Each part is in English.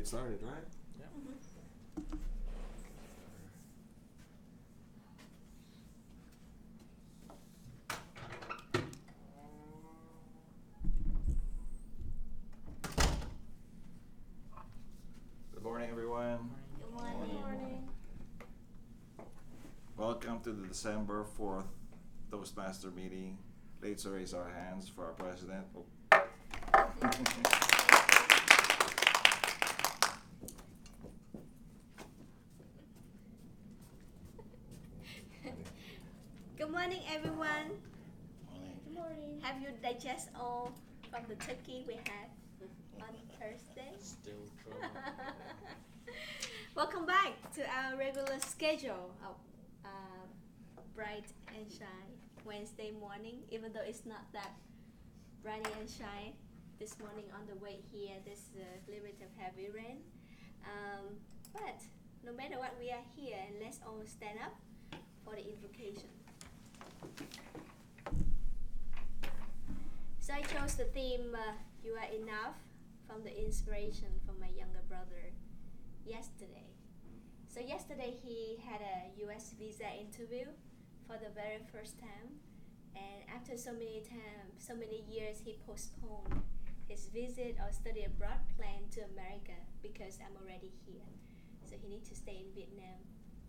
started, right? Yeah. Good morning, everyone. Good morning. Good morning. Welcome to the December 4th Toastmaster meeting. Let's raise our hands for our president. Good morning, everyone. Good morning. Have you digest all from the turkey we had on Thursday? Still trouble. Welcome back to our regular schedule of Bright and Shine Wednesday morning. Even though it's not that bright and shine this morning on the way here, there's a little bit of heavy rain. But no matter what, we are here, and let's all stand up for the invocation. So I chose the theme, You Are Enough, from the inspiration from my younger brother yesterday. So yesterday he had a US visa interview for the very first time, and after so many years, he postponed his visit or study abroad plan to America because I'm already here. So he needs to stay in Vietnam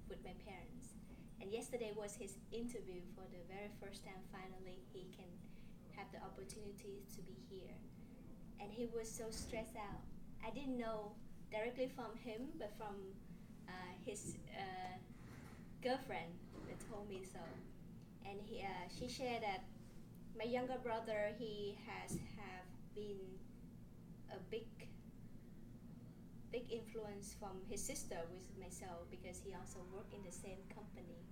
with my parents. And yesterday was his interview for the very first time. Finally, he can have the opportunity to be here. And he was so stressed out. I didn't know directly from him, but from his girlfriend that told me so. And she shared that my younger brother, he have been a big influence from his sister with myself, because he also worked in the same company.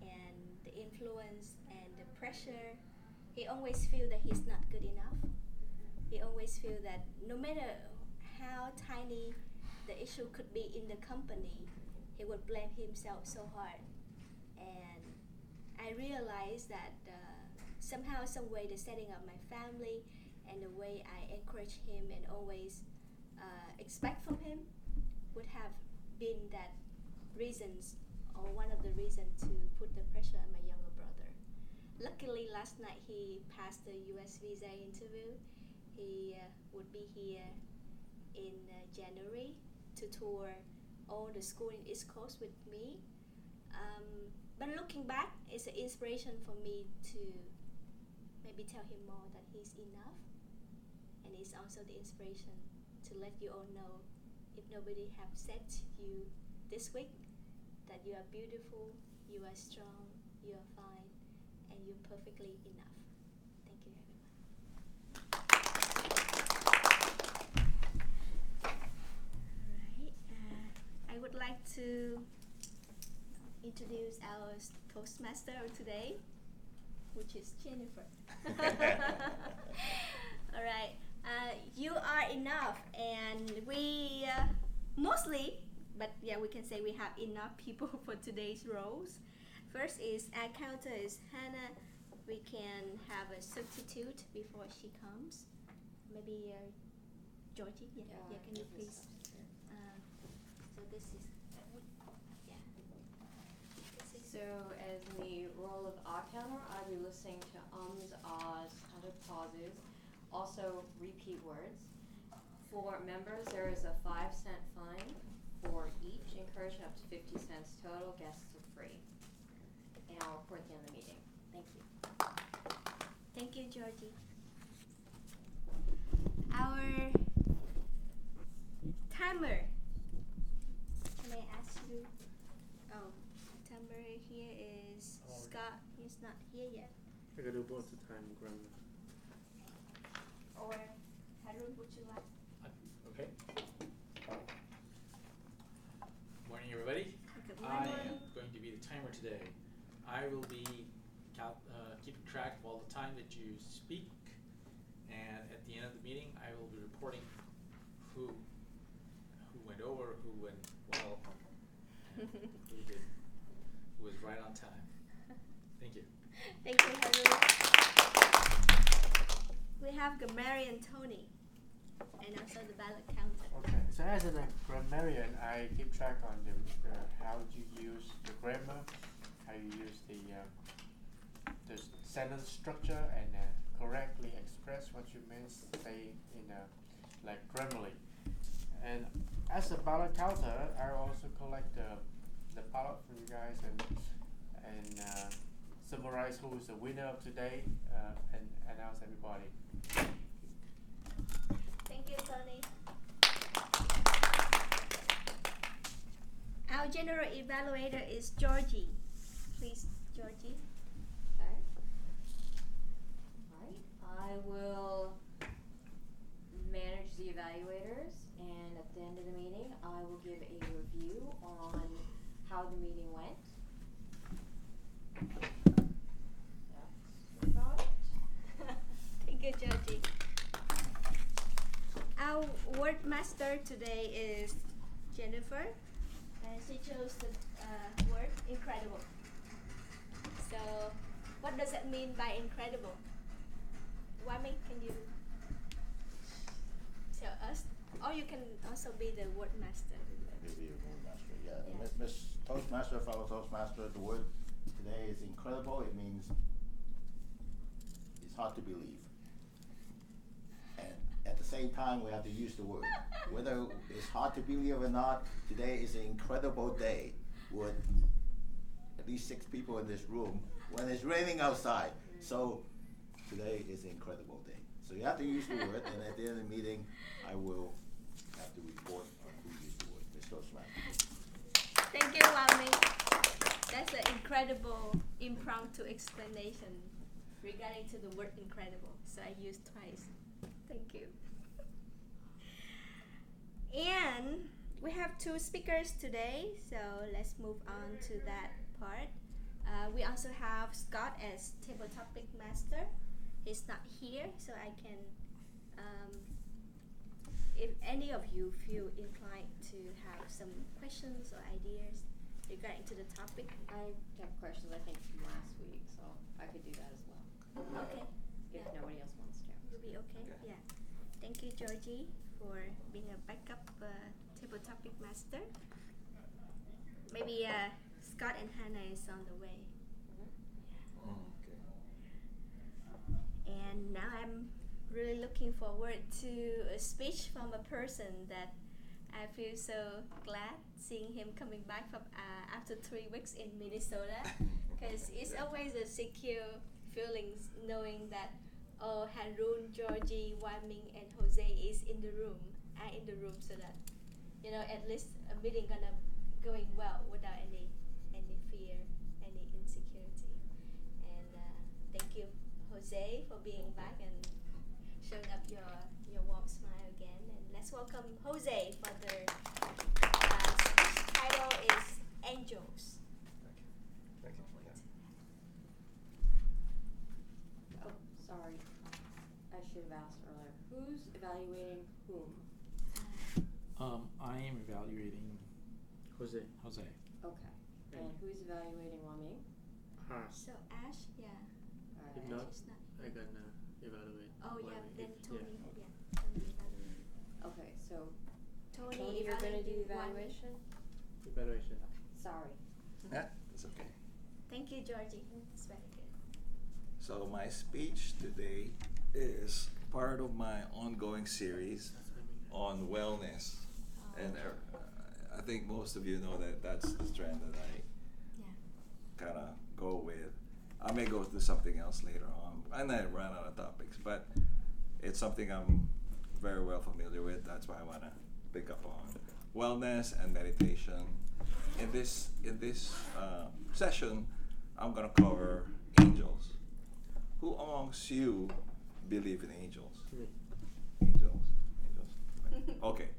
And the influence and the pressure, he always feel that he's not good enough. He always feel that no matter how tiny the issue could be in the company, he would blame himself so hard. And I realized that somehow, some way, the setting up my family and the way I encourage him and always expect from him would have been that reasons, or one of the reasons, to put the pressure on my younger brother. Luckily, last night he passed the US visa interview. He would be here in January to tour all the school in East Coast with me. But looking back, it's an inspiration for me to maybe tell him more that he's enough. And it's also the inspiration to let you all know, if nobody have said to you this week, that you are beautiful, you are strong, you are fine, and you're perfectly enough. Thank you, everyone. Alright, I would like to introduce our Toastmaster of today, which is Jennifer. Alright, you are enough, and we mostly, but yeah, we can say we have enough people for today's roles. First is our counter is Hannah. We can have a substitute before she comes. Maybe Georgie, yeah, can you please? So this is, yeah. So as in the role of odd counter, I'll be listening to ums, ahs, counted pauses, also repeat words. For members, there is a 5-cent fine for each incursion up to 50 cents total. Guests are free. And I'll report at the end of the meeting. Thank you. Thank you, Georgie. Our timer. Can I ask you? Oh, timer here is Scott. He's not here yet. I gotta do both the time, Grandma. Or Harun, would you like? Okay. Morning, everybody. Good I morning. am going to be the timer today. I will be keeping track of all the time that you speak, and at the end of the meeting, I will be reporting who went over, who went well, and who was right on time. Thank you. Thank you, Harun. We have Mary and Tony, and also the ballot counter. Okay, So as a grammarian, I keep track on the how you use the grammar, how you use the sentence structure, and correctly express what you meant to say in like grammarly. And as a ballot counter, I also collect the ballot from you guys and summarize who is the winner of today and announce everybody. Thank you, Tony. Our general evaluator is Georgie. Please, Georgie. Okay. Alright, I will manage the evaluators, and at the end of the meeting, I will give a review on how the meeting went. That's about it. Thank you, Georgie. Our word master today is Jennifer, and she chose the word incredible. So, what does it mean by incredible? Wami, can you tell us? Or you can also be the word master. Maybe a Toastmaster, yeah. Yeah. Miss Toastmaster, fellow Toastmaster, the word today is incredible. It means it's hard to believe. And at the same time, we have to use the word. Whether it's hard to believe or not, today is an incredible day with at least 6 people in this room when it's raining outside. So today is an incredible day. So you have to use the word, and at the end of the meeting, I will have to report on who used the word. Miss Toastmaster. Thank you, Wami. That's an incredible impromptu explanation regarding to the word incredible. So I used twice. Thank you. And we have 2 speakers today, so let's move on to that part. We also have Scott as table topic master. He's not here, so I can, if any of you feel inclined to have some questions or ideas regarding to the topic. I have questions, I think, from last week, so I could do that as well, Okay. if Yeah. nobody else wants to. You'll be okay? Okay. Yeah. Thank you, Georgie, for being a backup table topic master. Maybe Scott and Hannah is on the way. Okay. And now I'm really looking forward to a speech from a person that I feel so glad seeing him coming back from after 3 weeks in Minnesota, because it's always a secure feeling knowing that Harun, Georgie, Wai-Ming, and Jose is in the room, so that at least a meeting going well without any fear, any insecurity. And thank you, Jose, for being back and showing up your warm smile again. And let's welcome Jose for their speech title is Angels. Thank you. Oh, sorry. I should have asked earlier. Who's evaluating whom? I am evaluating Jose. Jose. Okay. And who's evaluating Wai-Ming? So Ash, yeah. If Alright. not, Ash is not. I gonna evaluate. Oh yeah, Wai-Ming then if- Tony. yeah. Yeah, Tony evaluate. Okay, so Tony you're gonna do evaluating Wai-Ming. evaluation? Evaluation. Sorry. Yeah, it's okay. Thank you, Georgie. It's very good. So my speech today is part of my ongoing series on wellness, and I think most of you know that that's the trend that I Yeah. kind of go with. I may go to something else later on, and I run out of topics, but it's something I'm very well familiar with. That's why I want to pick up on wellness and meditation. In this session, I'm gonna cover angels. Who amongst you believe in angels? Me. Angels. Okay.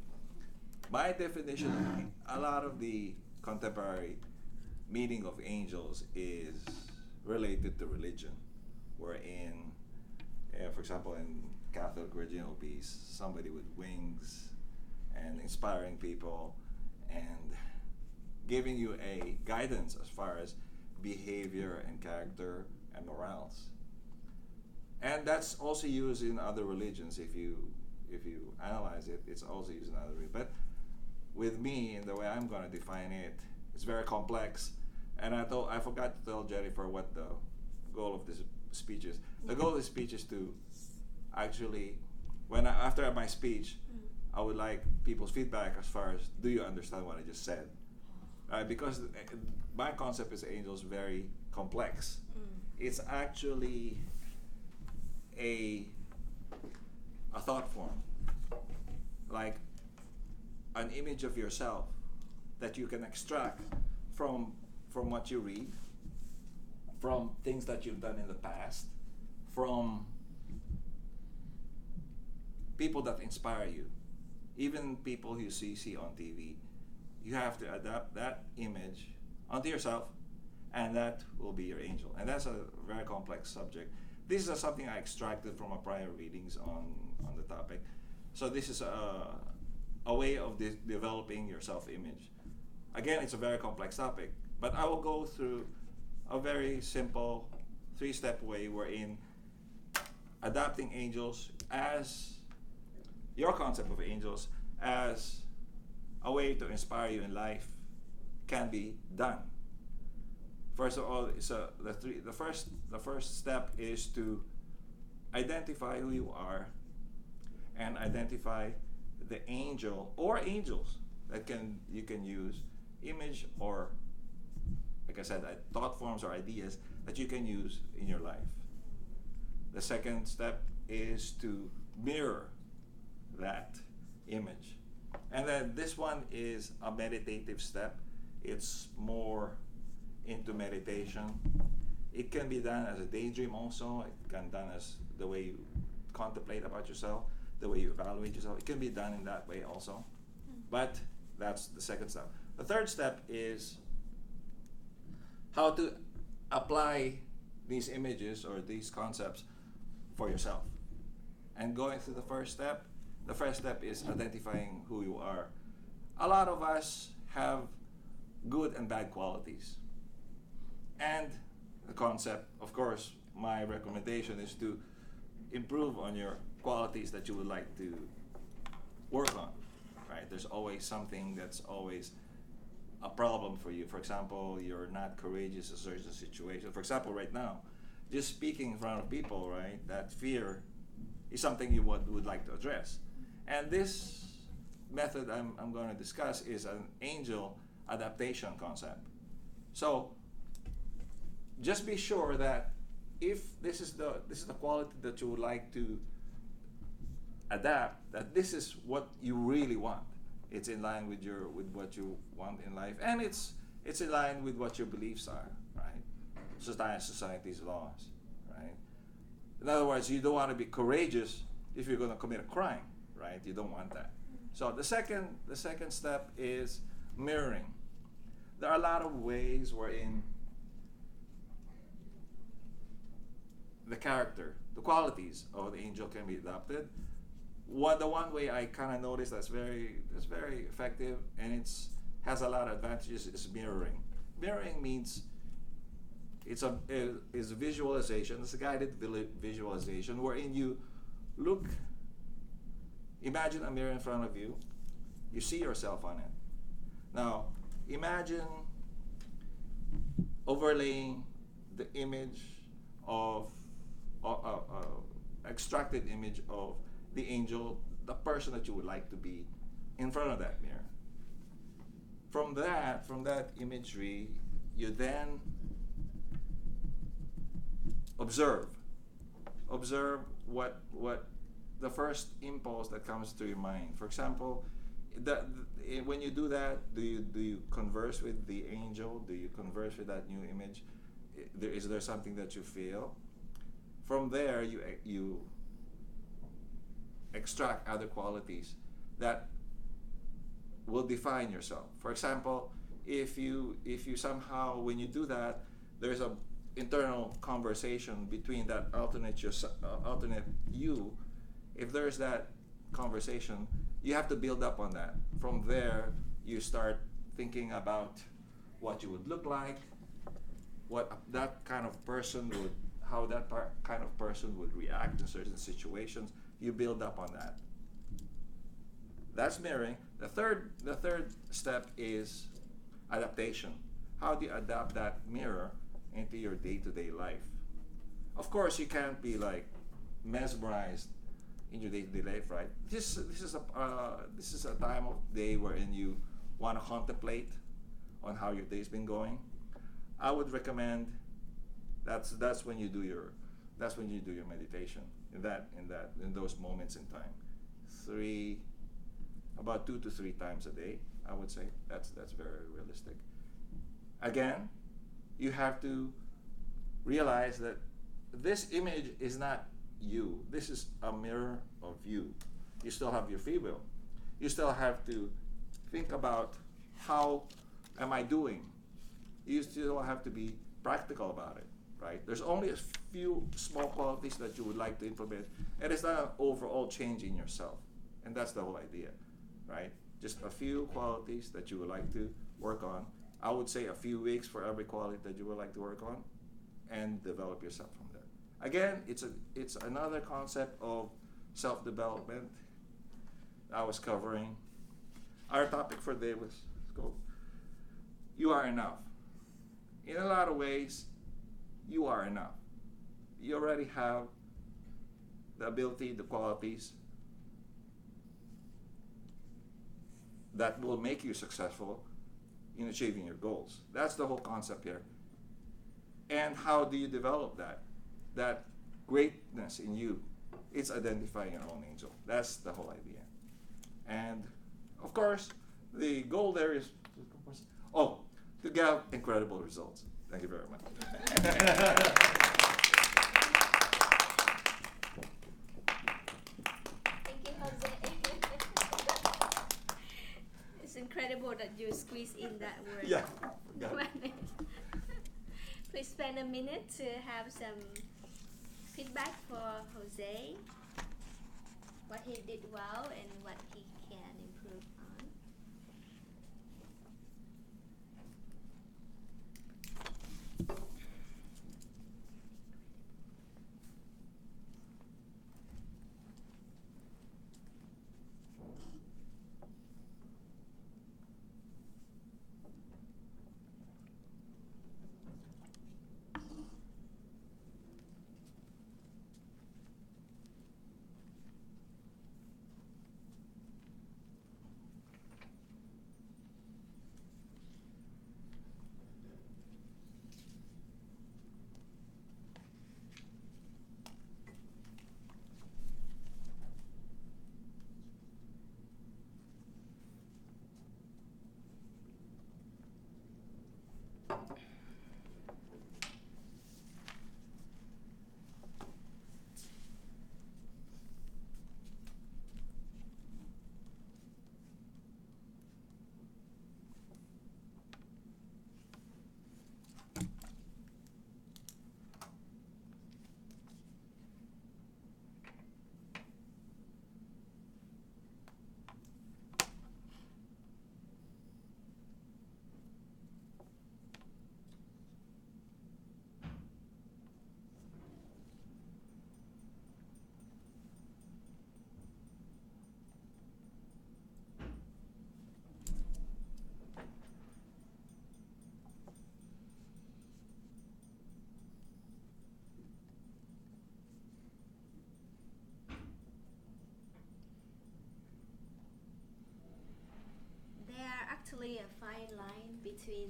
My definition, a lot of the contemporary meaning of angels is related to religion, wherein, for example, in Catholic religion, it will be somebody with wings and inspiring people and giving you a guidance as far as behavior and character and morals. And that's also used in other religions. If you analyze it, it's also used in other religions. But with me and the way I'm going to define it, it's very complex. And I forgot to tell Jennifer what the goal of this speech is. The goal of the speech is to actually, after my speech, I would like people's feedback as far as, do you understand what I just said? Because my concept is angels very complex. It's actually a thought form, like an image of yourself that you can extract from what you read, from things that you've done in the past, from people that inspire you, even people you see on TV. You have to adapt that image onto yourself, and that will be your angel. And that's a very complex subject. This is something I extracted from a prior readings on the topic. So this is a way of developing your self-image. Again, it's a very complex topic, but I will go through a very simple 3-step way wherein adapting angels as your concept of angels as a way to inspire you in life can be done. First of all, the first step is to identify who you are and identify the angel or angels that you can use, image or, like I said, thought forms or ideas that you can use in your life. The second step is to mirror that image. And then this one is a meditative step. It's more into meditation. It can be done as a daydream also. It can be done as the way you contemplate about yourself, the way you evaluate yourself. It can be done in that way also. But that's the second step. The third step is how to apply these images or these concepts for yourself. And going through the first step is identifying who you are. A lot of us have good and bad qualities. And the concept, of course, my recommendation is to improve on your qualities that you would like to work on, right? There's always something that's always a problem for you. For example, you're not courageous in a certain situation. For example, right now, just speaking in front of people, right? That fear is something you would like to address. And this method I'm going to discuss is an angel adaptation concept. So just be sure that if this is the quality that you would like to adapt, that this is what you really want. It's in line with what you want in life, and it's in line with what your beliefs are, right? Society's laws, right? In other words, you don't want to be courageous if you're going to commit a crime, right? You don't want that. So the second step is mirroring. There are a lot of ways wherein the character, the qualities of the angel can be adopted. The one way I kind of noticed that's very effective and has a lot of advantages is mirroring. Mirroring means it's a visualization. It's a guided visualization wherein you imagine a mirror in front of you. You see yourself on it. Now, imagine overlaying the image of extracted image of the angel, the person that you would like to be in front of that mirror. From that imagery, you then observe what the first impulse that comes to your mind. For example, when you do that, do you converse with the angel? Do you converse with that new image? Is there something that you feel? From there, you extract other qualities that will define yourself. For example, if you somehow, when you do that, there's a internal conversation between that alternate you. If there's that conversation, you have to build up on that. From there, you start thinking about what you would look like, what that kind of person would, how that kind of person would react in certain situations. You build up on that. That's mirroring. The third step is adaptation. How do you adapt that mirror into your day-to-day life? Of course, you can't be like mesmerized in your day-to-day life, right? This is a time of day wherein you want to contemplate on how your day's been going. I would recommend that's when you do your meditation in those moments in time. About 2 to 3 times a day, I would say. That's very realistic. Again, you have to realize that this image is not you. This is a mirror of you. You still have your free will. You still have to think about, how am I doing? You still have to be practical about it, right? There's only a few small qualities that you would like to implement, and it's not an overall change in yourself. And that's the whole idea, right? Just a few qualities that you would like to work on. I would say a few weeks for every quality that you would like to work on, and develop yourself from there. Again, it's another concept of self-development I was covering. Our topic for today was called You Are Enough. In a lot of ways, you are enough. You already have the ability, the qualities that will make you successful in achieving your goals. That's the whole concept here. And how do you develop that? That greatness in you. It's identifying your own angel. That's the whole idea. And of course, the goal there is to get incredible results. Thank you very much. Thank you, Jose. It's incredible that you squeeze in that word. Yeah. Got it. Please spend a minute to have some feedback for Jose, what he did well and what he can improve on. Actually a fine line between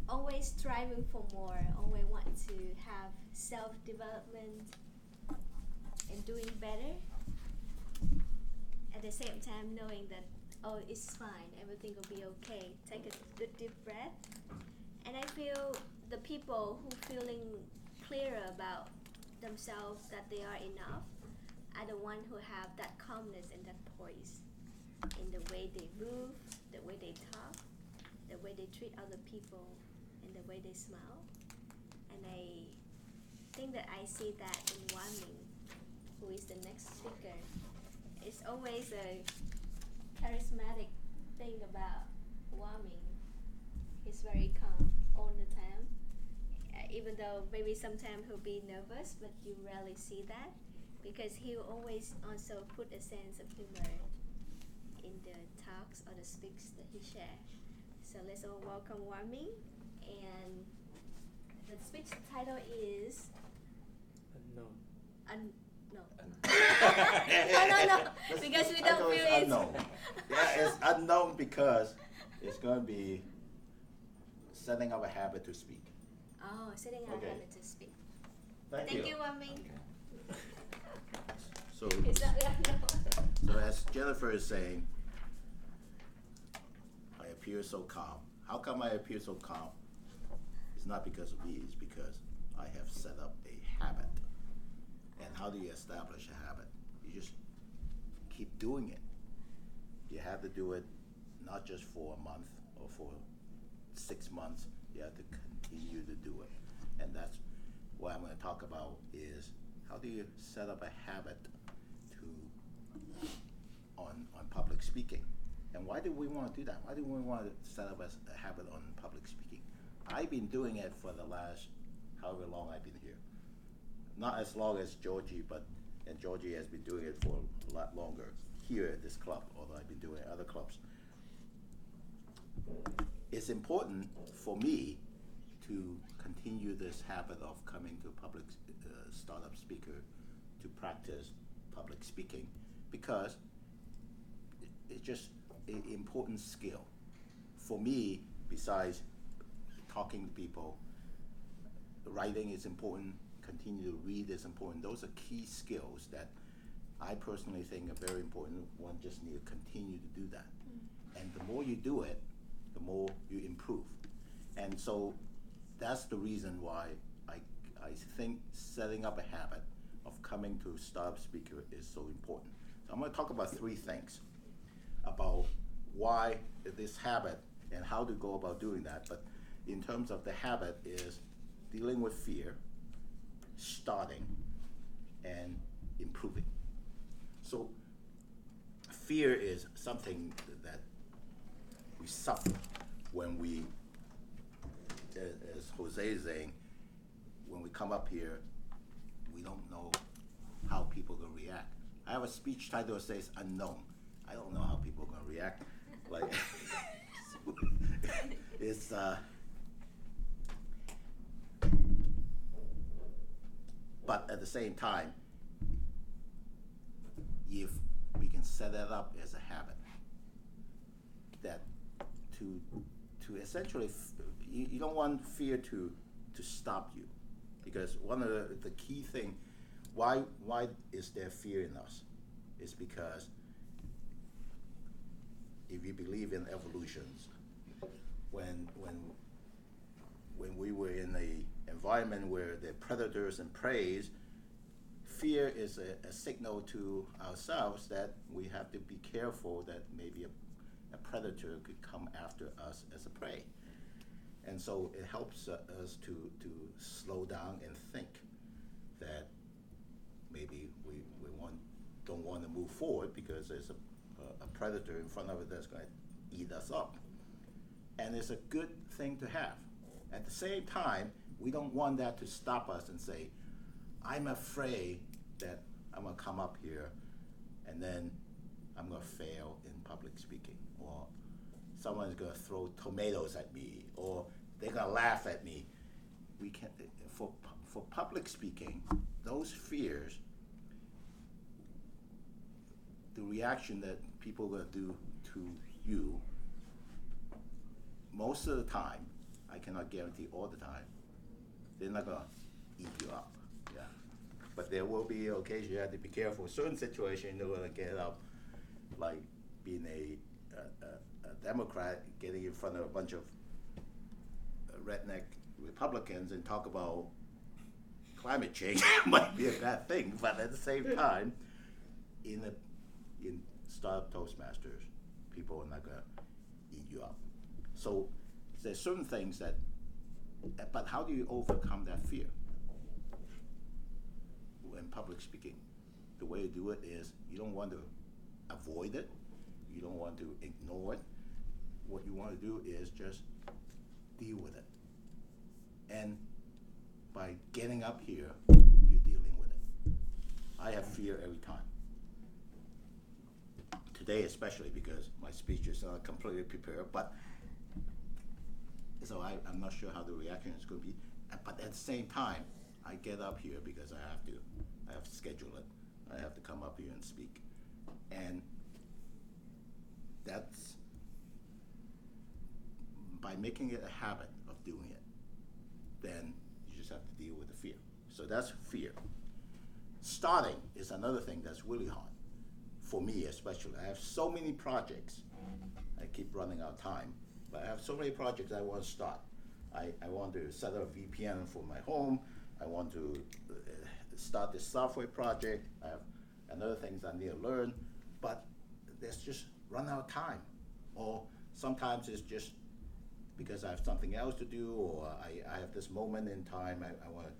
always striving for more, always want to have self-development and doing better, at the same time knowing that, oh, it's fine, everything will be okay. Take a good deep breath. And I feel the people who feeling clearer about themselves that they are enough are the one who have that calmness and that poise in the way they move, the way they talk, the way they treat other people, and the way they smile. And I think that I see that in Wan Ming, who is the next speaker. It's always a charismatic thing about Wan Ming. He's very calm all the time. Even though maybe sometimes he'll be nervous, but you rarely see that because he will always also put a sense of humor the talks or the speaks that he shared. So let's all welcome Wan Ming. And the speech title is Unknown. no. No, This because we title don't is feel it. unknown. Yeah, it's unknown because it's going to be setting up a habit to speak. Oh, setting our Okay. habit to speak. Thank Thank you, Wan Ming. So, It's not unknown. so as Jennifer is saying, I appear so calm. How come I appear so calm? It's not because of me, it's because I have set up a habit. And how do you establish a habit? You just keep doing it. You have to do it not just for a month or for 6 months. You have to continue to do it. And that's what I'm going to talk about is how do you set up a habit on public speaking? And why do we want to do that? Why do we want to set up a habit on public speaking? I've been doing it for the last however long I've been here. Not as long as Georgie, and Georgie has been doing it for a lot longer here at this club, although I've been doing it at other clubs. It's important for me to continue this habit of coming to public startup speaker to practice public speaking because it's just an important skill. For me, besides talking to people, writing is important, continue to read is important. Those are key skills that I personally think are very important. One just need to continue to do that. And the more you do it, the more you improve. And so that's the reason why I think setting up a habit of coming to startup speaker is so important. So I'm going to talk about 3 things about why this habit and how to go about doing that. But in terms of the habit is dealing with fear, starting, and improving. So fear is something that we suffer when we, as Jose is saying, when we come up here, we don't know how people are going to react. I have a speech title that says unknown. I don't know how people are going to react. Like, it's, but at the same time, if we can set that up as a habit, that to essentially, you don't want fear to stop you, because one of the key thing, why is there fear in us? Is because if you believe in evolutions, when we were in a environment where there are predators and preys, fear is a signal to ourselves that we have to be careful that maybe a predator could come after us as a prey. And so it helps us to slow down and think that maybe we don't want to move forward because there's a predator in front of it that's going to eat us up. And it's a good thing to have. At the same time, we don't want that to stop us and say, I'm afraid that I'm going to come up here and then I'm going to fail in public speaking, or someone's going to throw tomatoes at me, or they're going to laugh at me. We can't, for public speaking, those fears, the reaction that people are going to do to you, most of the time, I cannot guarantee all the time, they're not going to eat you up. Yeah. But there will be occasions you have to be careful. In certain situations, they're going to get up, like being a Democrat, getting in front of a bunch of redneck Republicans and talk about climate change might be a bad thing. But at the same time, in Startup Toastmasters, people are not going to eat you up. So there's certain things that, but how do you overcome that fear? When public speaking, the way to do it is you don't want to avoid it, you don't want to ignore it. What you want to do is just deal with it. And by getting up here, you're dealing with it. I have fear every time. today especially because my speech is not completely prepared, but so I'm not sure how the reaction is going to be. But at the same time, I get up here because I have to schedule it. I have to come up here and speak. And that's, by making it a habit of doing it, then you just have to deal with the fear. So that's fear. Starting is another thing that's really hard, for me especially. I have so many projects. I keep running out of time, but I have so many projects I want to start. I want to set up a VPN for my home. I want to start this software project. I have another things I need to learn, but there's just run out of time. Or sometimes it's just because I have something else to do, or I have this moment in time I want to,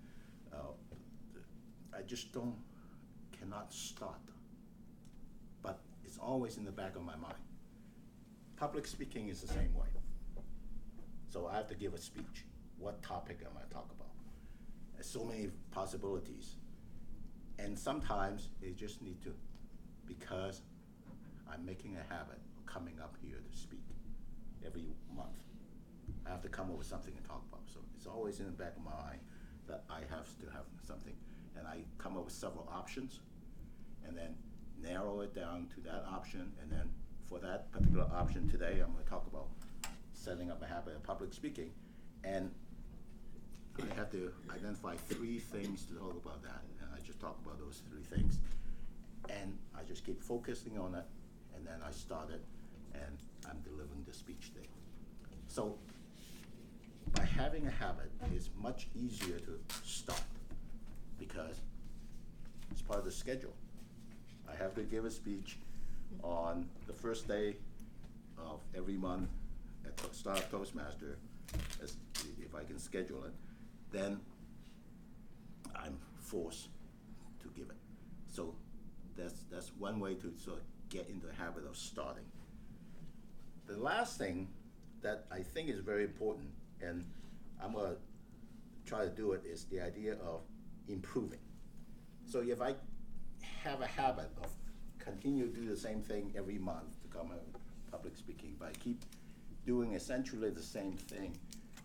I just cannot start. But it's always in the back of my mind. Public speaking is the same way. So I have to give a speech. What topic am I talking about? There's so many possibilities. And sometimes you just need to, because I'm making a habit of coming up here to speak every month. I have to come up with something to talk about. So it's always in the back of my mind that I have to have something. And I come up with several options and then narrow it down to that option. And then for that particular option today, I'm going to talk about setting up a habit of public speaking. And I have to identify 3 things to talk about that. And I just talk about those 3 things. And I just keep focusing on it. And then I start it and I'm delivering the speech there. So by having a habit, it's much easier to start because it's part of the schedule. I have to give a speech on the first day of every month at the start of Toastmaster. If I can schedule it, then I'm forced to give it. So that's one way to sort of get into the habit of starting. The last thing that I think is very important, and I'm going to try to do it, is the idea of improving. So if I have a habit of continue to do the same thing every month to come out public speaking, but I keep doing essentially the same thing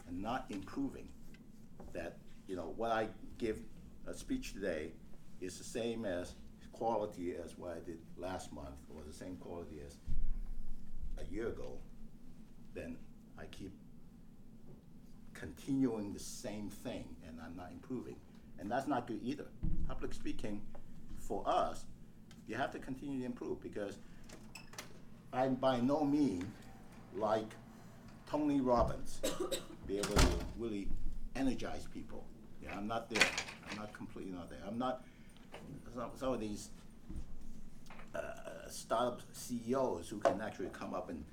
and not improving, that, you know, what I give a speech today is the same as quality as what I did last month, or the same quality as a year ago, then I keep continuing the same thing and I'm not improving. And that's not good either. Public speaking, for us, you have to continue to improve, because I'm by no means like Tony Robbins, be able to really energize people. Yeah, I'm not there. I'm not completely not there. I'm not some of these startup CEOs who can actually come up and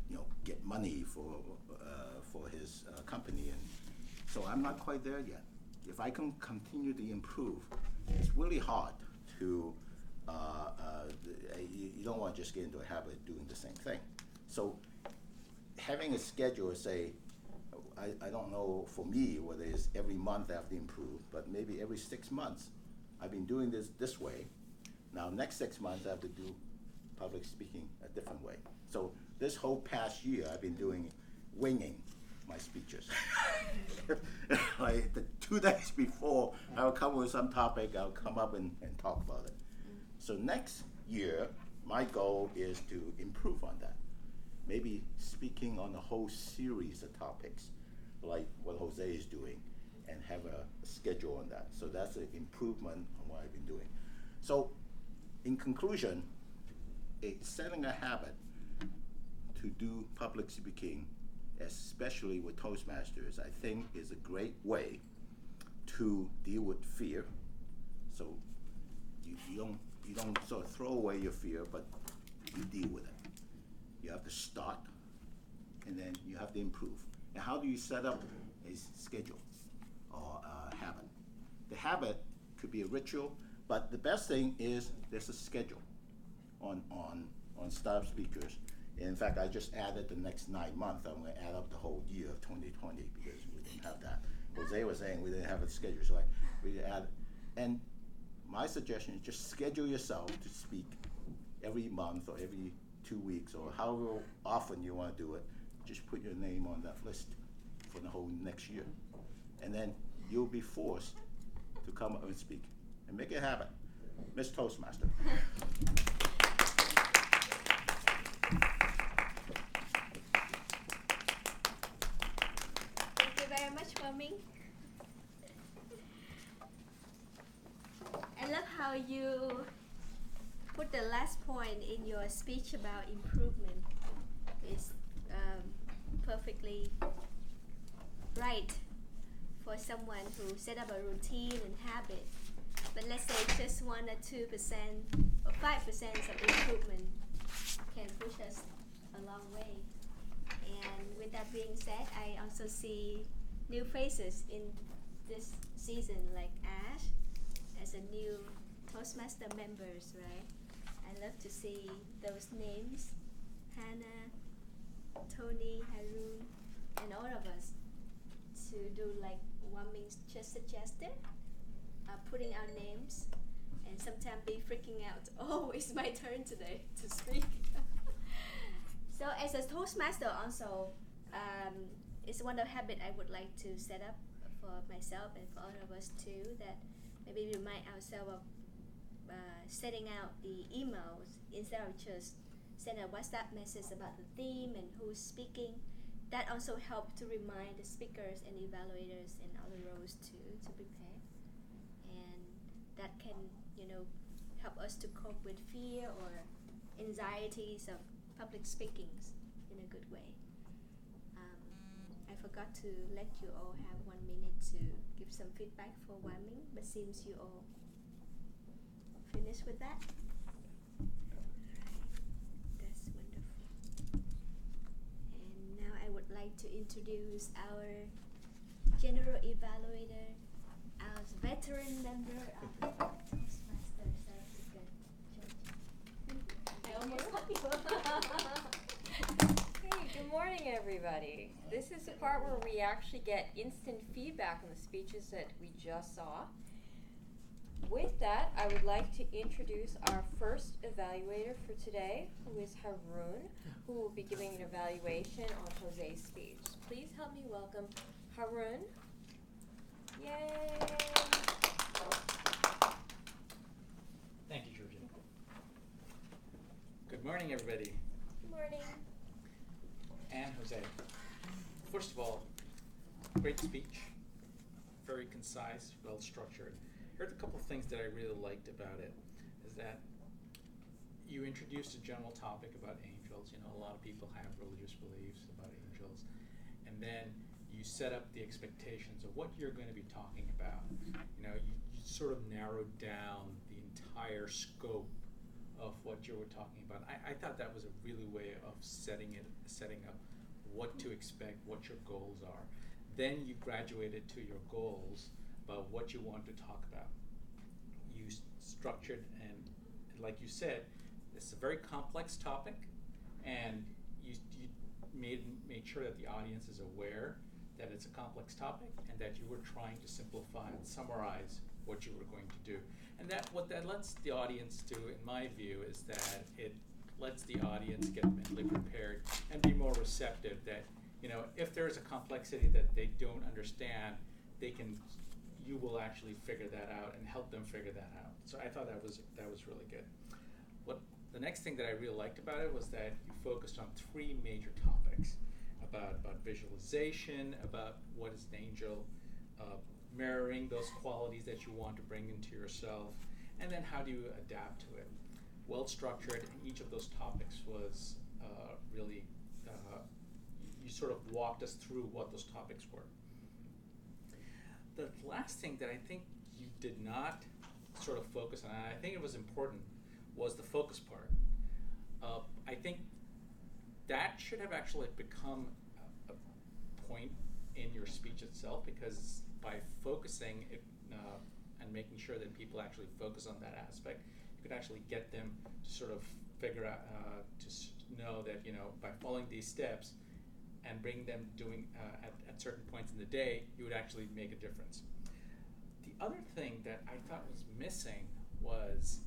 you know, get money for his company, and so I'm not quite there yet. If I can continue to improve, it's really hard to. You don't want to just get into a habit of doing the same thing. So having a schedule, say, I don't know for me whether it's every month I have to improve, but maybe every 6 months. I've been doing this way. Now next 6 months I have to do public speaking a different way. So this whole past year I've been winging my speeches. Like the 2 days before, I'll come with some topic, I'll come up and talk about it. So next year, my goal is to improve on that. Maybe speaking on a whole series of topics, like what Jose is doing, and have a schedule on that. So that's an improvement on what I've been doing. So in conclusion, setting a habit to do public speaking, especially with Toastmasters, I think is a great way to deal with fear. So you don't sort of throw away your fear, but you deal with it. You have to start, and then you have to improve. And how do you set up a schedule or a habit? The habit could be a ritual, but the best thing is there's a schedule on Startup Speakers. In fact, I just added the next 9 months. I'm going to add up the whole year of 2020 because we didn't have that. Jose was saying we didn't have a schedule, so we added. And my suggestion is just schedule yourself to speak every month or every 2 weeks or however often you want to do it, just put your name on that list for the whole next year. And then you'll be forced to come up and speak and make it happen. Miss Toastmaster. Thank you very much, Wang-Ming. I love how you put the last point in your speech about improvement. It's perfectly right for someone who set up a routine and habit. But let's say just 1 or 2% or 5% of improvement can push us a long way. And with that being said, I also see new faces in this season, like Ash as a new Toastmaster members, right? I love to see those names, Hannah, Tony, Haroon, and all of us to do like Wang-Ming just suggested, putting our names, and sometimes be freaking out. Oh, it's my turn today to speak. So as a Toastmaster also, it's one of the habits I would like to set up for myself and for all of us too, that maybe we remind ourselves of setting out the emails instead of just send a WhatsApp message about the theme and who's speaking. That also helps to remind the speakers and evaluators and other roles to prepare. And that can, help us to cope with fear or anxieties of public speakings in a good way. I forgot to let you all have 1 minute to give some feedback for Wang-Ming, but seems you all finished with that. That's wonderful. And now I would like to introduce our general evaluator, our veteran member of the Toastmaster Certificate, Georgia. I almost got you. Hey, good morning, everybody. This is the part where we actually get instant feedback on the speeches that we just saw. With that, I would like to introduce our first evaluator for today, who is Haroon, who will be giving an evaluation on Jose's speech. Please help me welcome Haroon. Yay! Thank you, Georgia. Good morning, everybody. Good morning. And Jose. First of all, great speech, very concise, well structured. Here's a couple of things that I really liked about it, is that you introduced a general topic about angels. A lot of people have religious beliefs about angels. And then you set up the expectations of what you're going to be talking about. You sort of narrowed down the entire scope of what you were talking about. I thought that was a really way of setting up what to expect, what your goals are. Then you graduated to your goals about what you want to talk about. You structured, and like you said, it's a very complex topic, and you made sure that the audience is aware that it's a complex topic and that you were trying to simplify and summarize what you were going to do. And what that lets the audience do, in my view, is that it lets the audience get mentally prepared and be more receptive, that if there is a complexity that they don't understand, you will actually figure that out and help them figure that out. So I thought that was really good. The next thing that I really liked about it was that you focused on 3 major topics, about visualization, about what is an angel, mirroring those qualities that you want to bring into yourself, and then how do you adapt to it. Well structured, and each of those topics was really, you sort of walked us through what those topics were. The last thing that I think you did not sort of focus on, and I think it was important, was the focus part. I think that should have actually become a point in your speech itself, because by focusing it, and making sure that people actually focus on that aspect, you could actually get them to sort of figure out, know that by following these steps and bring them doing at certain points in the day, you would actually make a difference. The other thing that I thought was missing was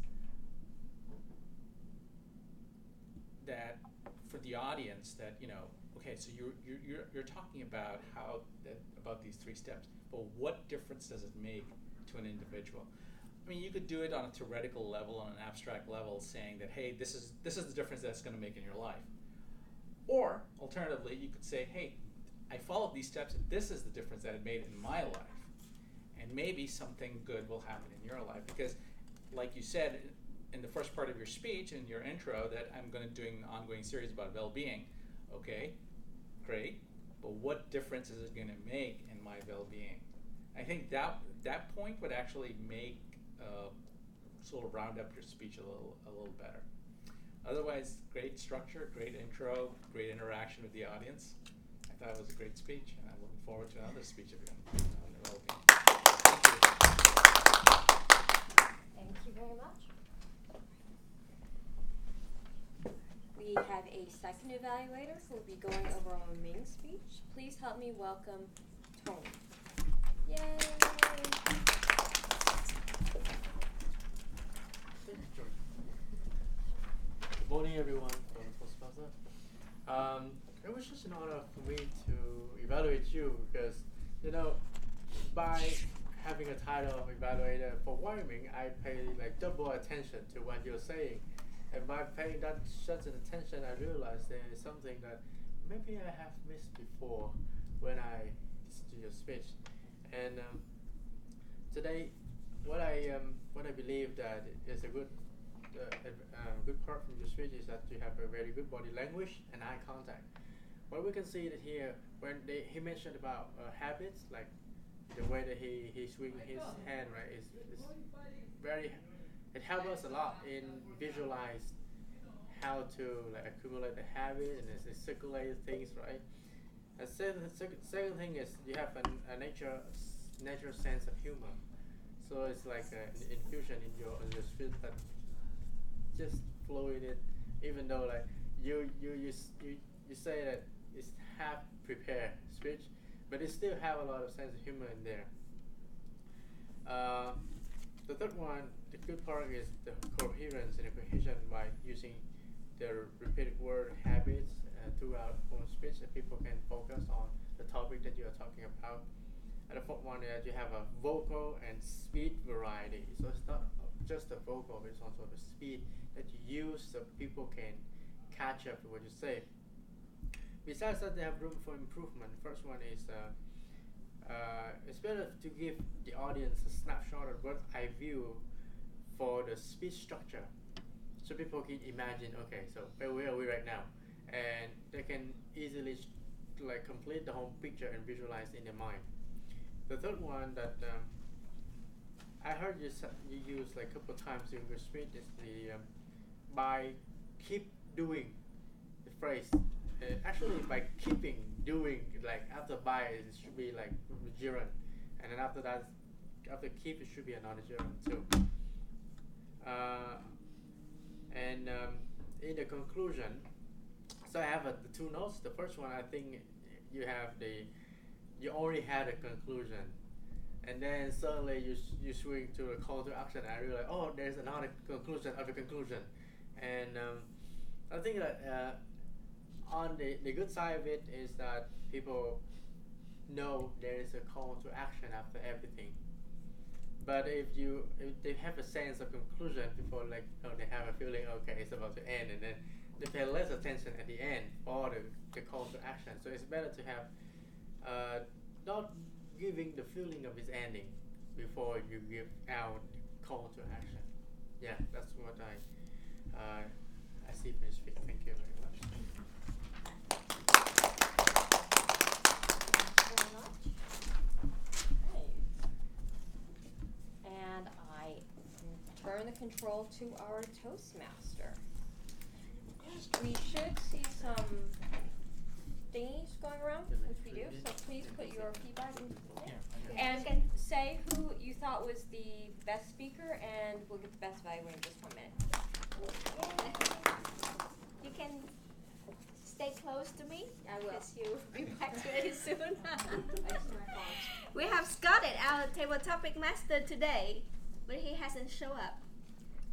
that for the audience that, you know, okay, so you're talking about about these 3 steps, but what difference does it make to an individual? I mean, you could do it on a theoretical level, on an abstract level, saying that, hey, this is the difference that's going to make in your life. Or alternatively, you could say, hey, I followed these steps, and this is the difference that it made in my life. And maybe something good will happen in your life. Because, like you said in the first part of your speech, in your intro, that I'm going to do an ongoing series about well-being. Okay, great. But what difference is it going to make in my well-being? I think that point would actually make sort of round up your speech a little better. Otherwise, great structure, great intro, great interaction with the audience. I thought it was a great speech, and I'm looking forward to another speech of yours on the well-being. Thank you very much. We have a second evaluator who will be going over our main speech. Please help me welcome Tony. Yay! Good morning, everyone. From Toastmaster. It was just an honor for me to evaluate you because, you know, by having a title of evaluator for Wyoming, I pay like double attention to what you're saying. And by paying that such an attention, I realized there is something that maybe I have missed before when I listened to your speech. And today, what I believe that is a good part from your speech is that you have a very good body language and eye contact. What we can see that here, when he mentioned about habits, like the way that he swings his hand, right, is very. It helps us a lot in visualize how to like accumulate the habit and circulate things, right? And second thing is you have a natural sense of humor. So it's like an infusion in your speech that just flow in it, even though like you say that it's half prepared speech, but it still have a lot of sense of humor in there. The third one, the good part is the coherence and the cohesion by using the repeated word habits throughout whole speech, that people can focus on the topic that you are talking about. And the fourth one is you have a vocal and speed variety. So it's not just the vocal, it's also the speed that you use so people can catch up to what you say. Besides that, they have room for improvement. First one is it's better to give the audience a snapshot of what I view for the speech structure, so people can imagine, okay, so where are we right now, and they can easily like complete the whole picture and visualize in their mind. The third one that I heard you use like a couple of times during your speech is the by keep doing the phrase. Actually, by keeping doing, like after by it should be like gerund, and then after that, after keep it should be another gerund too. And in the conclusion, so I have the 2 notes. The first one, I think you already had a conclusion, and then suddenly you swing to a call to action. I realize, oh, there's another conclusion of the conclusion, and I think that on the good side of it is that people know there is a call to action after everything. But if they have a sense of conclusion before, like, they have a feeling, okay, it's about to end, and then they pay less attention at the end for the call to action. So it's better to have not giving the feeling of its ending before you give out call to action. Yeah, that's what I see from your speech. Thank you very much. And I turn the control to our Toastmaster. We should see some thingies going around, which we do, so please put your feedback in there. And say who you thought was the best speaker, and we'll get the best value in just 1 minute. You can stay close to me. I will. Because you'll be back very soon. I just my phone. We have Scott, our table topic master today, but he hasn't shown up.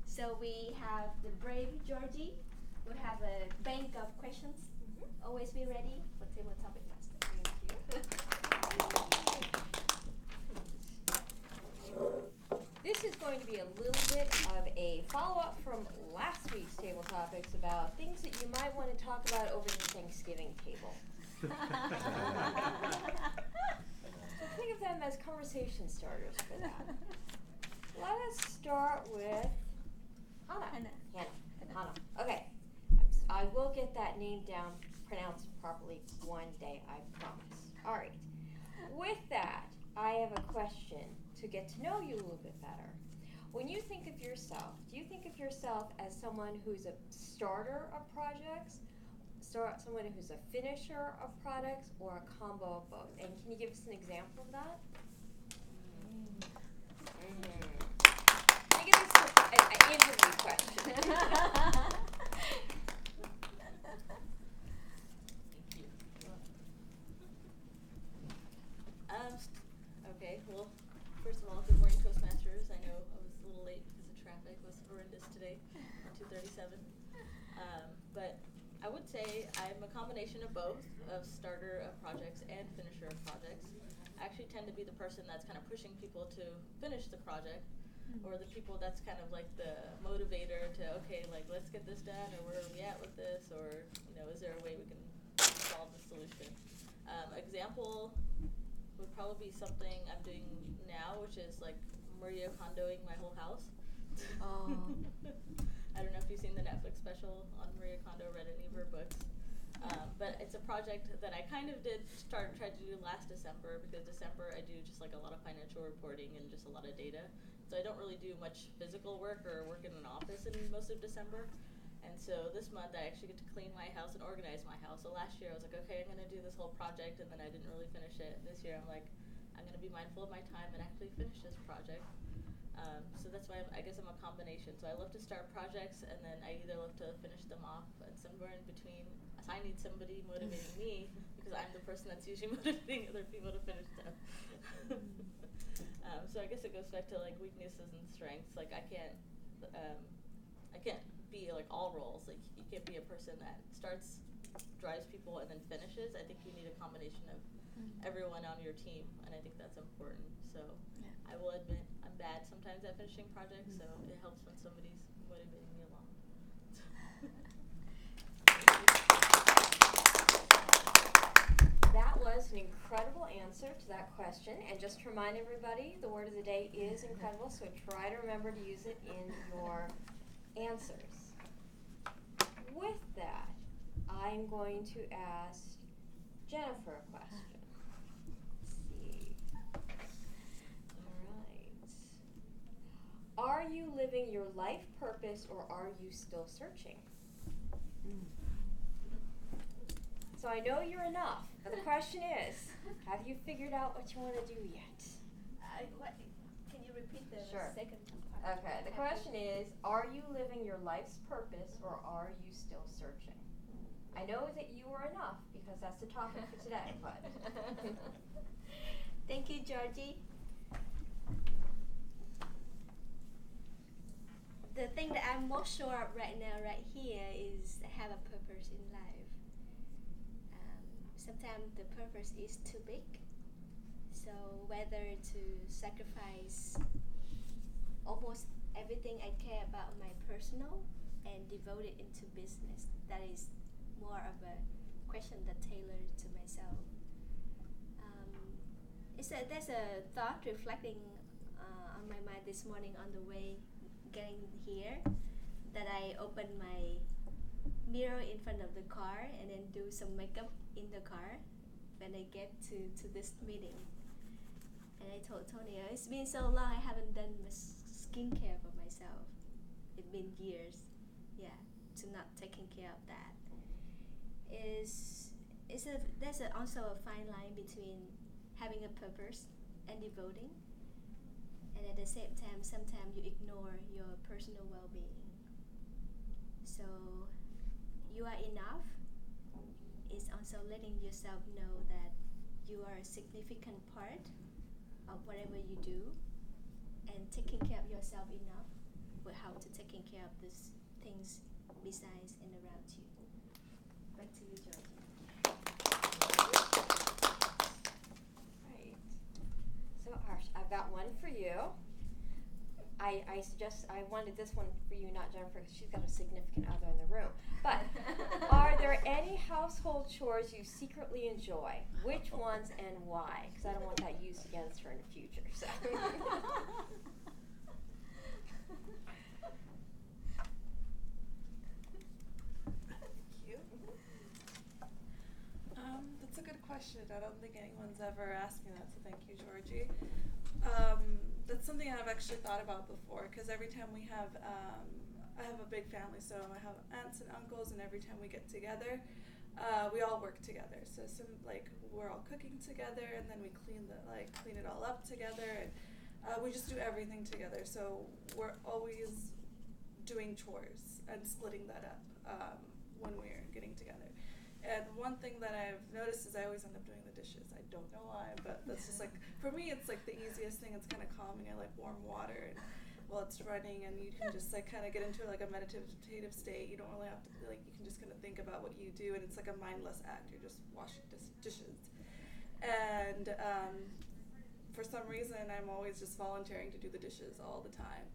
So we have the brave Georgie we have a bank of questions. Always be ready for table topic master. This is going to be a little bit of a follow-up from last week's table topics about things that you might want to talk about over the Thanksgiving table. So think of them as conversation starters for that. Let us start with Hannah. Hannah. Okay. I will get that name down, pronounced properly one day, I promise. All right. With that, I have a question to get to know you a little bit better. When you think of yourself, do you think of yourself as someone who's a starter of projects, someone who's a finisher of products, or a combo of both? And can you give us an example of that? Can you give us an interview question? Okay, well, first of all, good morning, Toastmasters. I know I was a little late because the traffic was horrendous today on 237. But I would say I'm a combination of both, of starter of projects and finisher of projects. I actually tend to be the person that's kind of pushing people to finish the project, or the people that's kind of like the motivator to, okay, like, let's get this done, or where are we at with this, or, you know, is there a way we can solve the solution? Example would probably be something I'm doing now, which is like Maria Kondoing my whole house. Oh. I don't know if you've seen the Netflix special on Maria Kondo, read any of her books. But it's a project that I kind of tried to do last December, because December I do just like a lot of financial reporting and just a lot of data. So I don't really do much physical work or work in an office in most of December. And so this month I actually get to clean my house and organize my house. So last year I was like, okay, I'm going to do this whole project, and then I didn't really finish it. And this year I'm like, I'm going to be mindful of my time and actually finish this project. So that's why I guess I'm a combination. So I love to start projects, and then I either love to finish them off, and somewhere in between, I need somebody motivating me, because I'm the person that's usually motivating other people to finish them. So I guess it goes back to like weaknesses and strengths. Like I can't be like all roles. Like you can't be a person that starts, drives people, and then finishes. I think you need a combination of everyone on your team, and I think that's important. So I will admit I'm bad sometimes at finishing projects, so it helps when somebody's motivating me along. That was an incredible answer to that question. And just to remind everybody, the word of the day is incredible, so try to remember to use it in your answers. With that, I'm going to ask Jennifer a question. Let's see. All right. Are you living your life purpose, or are you still searching? So I know you're enough, but the question is, have you figured out what you want to do yet? Can you repeat the Sure. second part? Okay, the question is, are you living your life's purpose, or are you still searching? I know that you are enough, because that's the topic for today, but. Thank you, Georgie. The thing that I'm most sure of right now, right here, is have a purpose in life. Sometimes the purpose is too big, so whether to sacrifice almost everything I care about my personal and devote it into business, that is more of a question that tailored to myself. There's a thought reflecting on my mind this morning on the way getting here, that I opened my mirror in front of the car and then do some makeup in the car when I get to this meeting. And I told Tony, it's been so long I haven't done my skincare for myself. It's been years, to not taking care of that. There's also a fine line between having a purpose and devoting, and at the same time, sometimes you ignore your personal well-being. So you are enough is also letting yourself know that you are a significant part of whatever you do, and taking care of yourself enough will help to taking care of these things besides and around you. Back to you, Georgie. Right. So Arsh, I've got one for you. I wanted this one for you, not Jennifer, because she's got a significant other in the room. But are there any household chores you secretly enjoy? Which ones and why? Because I don't want that used against her in the future. So. Cute. That's a good question. I don't think anyone's ever asked me that, so thank you, Georgie. That's something I've actually thought about before, because every time we have, I have a big family, so I have aunts and uncles, and every time we get together, we all work together. So we're all cooking together, and then we clean it all up together, and we just do everything together. So we're always doing chores and splitting that up when we're getting together. And one thing that I've noticed is I always end up doing the dishes. I don't know why, but that's just for me, it's the easiest thing. It's kind of calming. I like warm water and while it's running, and you can just kind of get into a meditative state. You don't really have to, you can just kind of think about what you do, and it's like a mindless act. You're just washing dishes. And for some reason, I'm always just volunteering to do the dishes all the time.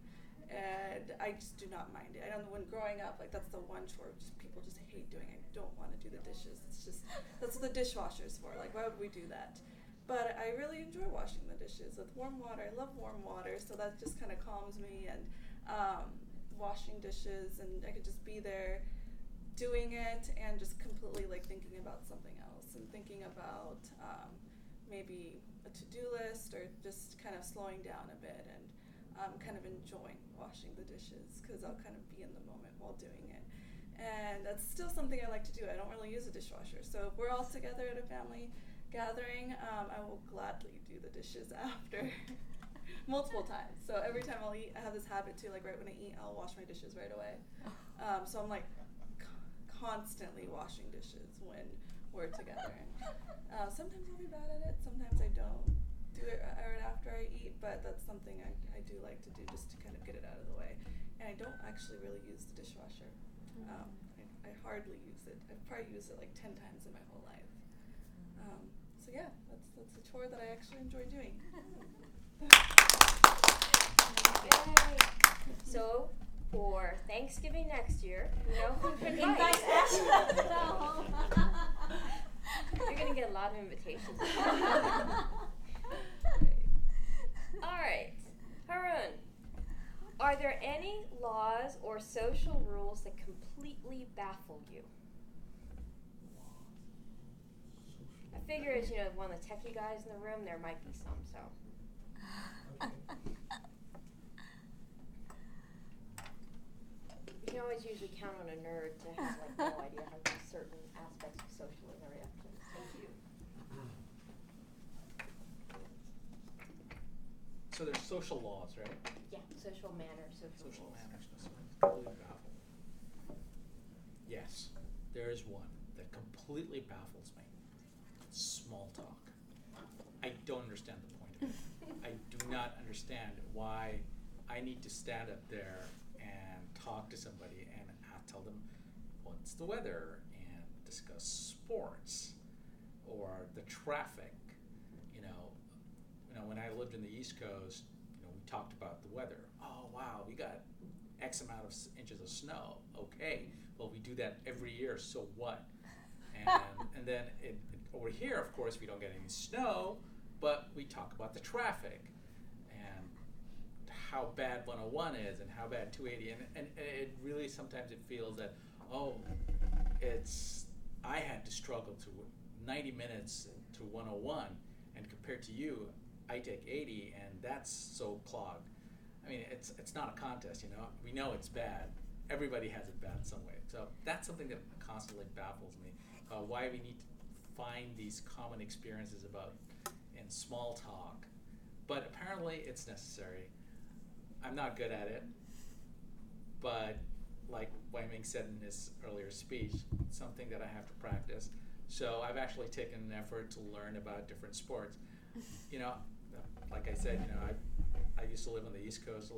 And I just do not mind it. I don't know, when growing up, that's the one chore people just hate doing. I don't want to do the dishes. It's just, that's what the dishwasher's for. Why would we do that? But I really enjoy washing the dishes with warm water. I love warm water, so that just kind of calms me. And washing dishes, and I could just be there doing it and just completely thinking about something else and thinking about maybe a to-do list or just kind of slowing down a bit and kind of enjoying washing the dishes, because I'll kind of be in the moment while doing it. And that's still something I like to do. I don't really use a dishwasher. So if we're all together at a family gathering, I will gladly do the dishes after multiple times. So every time I'll eat, I have this habit too, right when I eat, I'll wash my dishes right away. So I'm constantly washing dishes when we're together. And, sometimes I'll be bad at it. Sometimes I don't do it right after I eat, but that's something I do like to do just to kind of get it out of the way. And I don't actually really use the dishwasher. I hardly use it. I've probably used it 10 times in my whole life. So yeah, that's a chore that I actually enjoy doing. Yay. So for Thanksgiving next year, who can invite Ashley. You're gonna get a lot of invitations. All right, Harun. Are there any laws or social rules that completely baffle you? I figure as one of the techie guys in the room, there might be some. So. You can always usually count on a nerd to have no idea how to do certain aspects of social interactions. Thank you. So there's social laws, right? Yeah, social manners, social rules. Manners. Completely baffled. Yes, there is one that completely baffles me. Small talk. I don't understand the point of it. I do not understand why I need to stand up there and talk to somebody and tell them what's the weather and discuss sports or the traffic. When I lived in the East Coast, we talked about the weather. Oh wow, we got X amount of inches of snow. Okay, well we do that every year. So what? And then over here, of course, we don't get any snow, but we talk about the traffic and how bad 101 is and how bad 280. And it really sometimes it feels that I had to struggle to 90 minutes to 101, and compared to you, I take 80, and that's so clogged. I mean, it's not a contest, We know it's bad. Everybody has it bad in some way. So that's something that constantly baffles me. Why we need to find these common experiences in small talk. But apparently it's necessary. I'm not good at it. But like Wai Ming said in his earlier speech, it's something that I have to practice. So I've actually taken an effort to learn about different sports. Like I said, I used to live on the East Coast.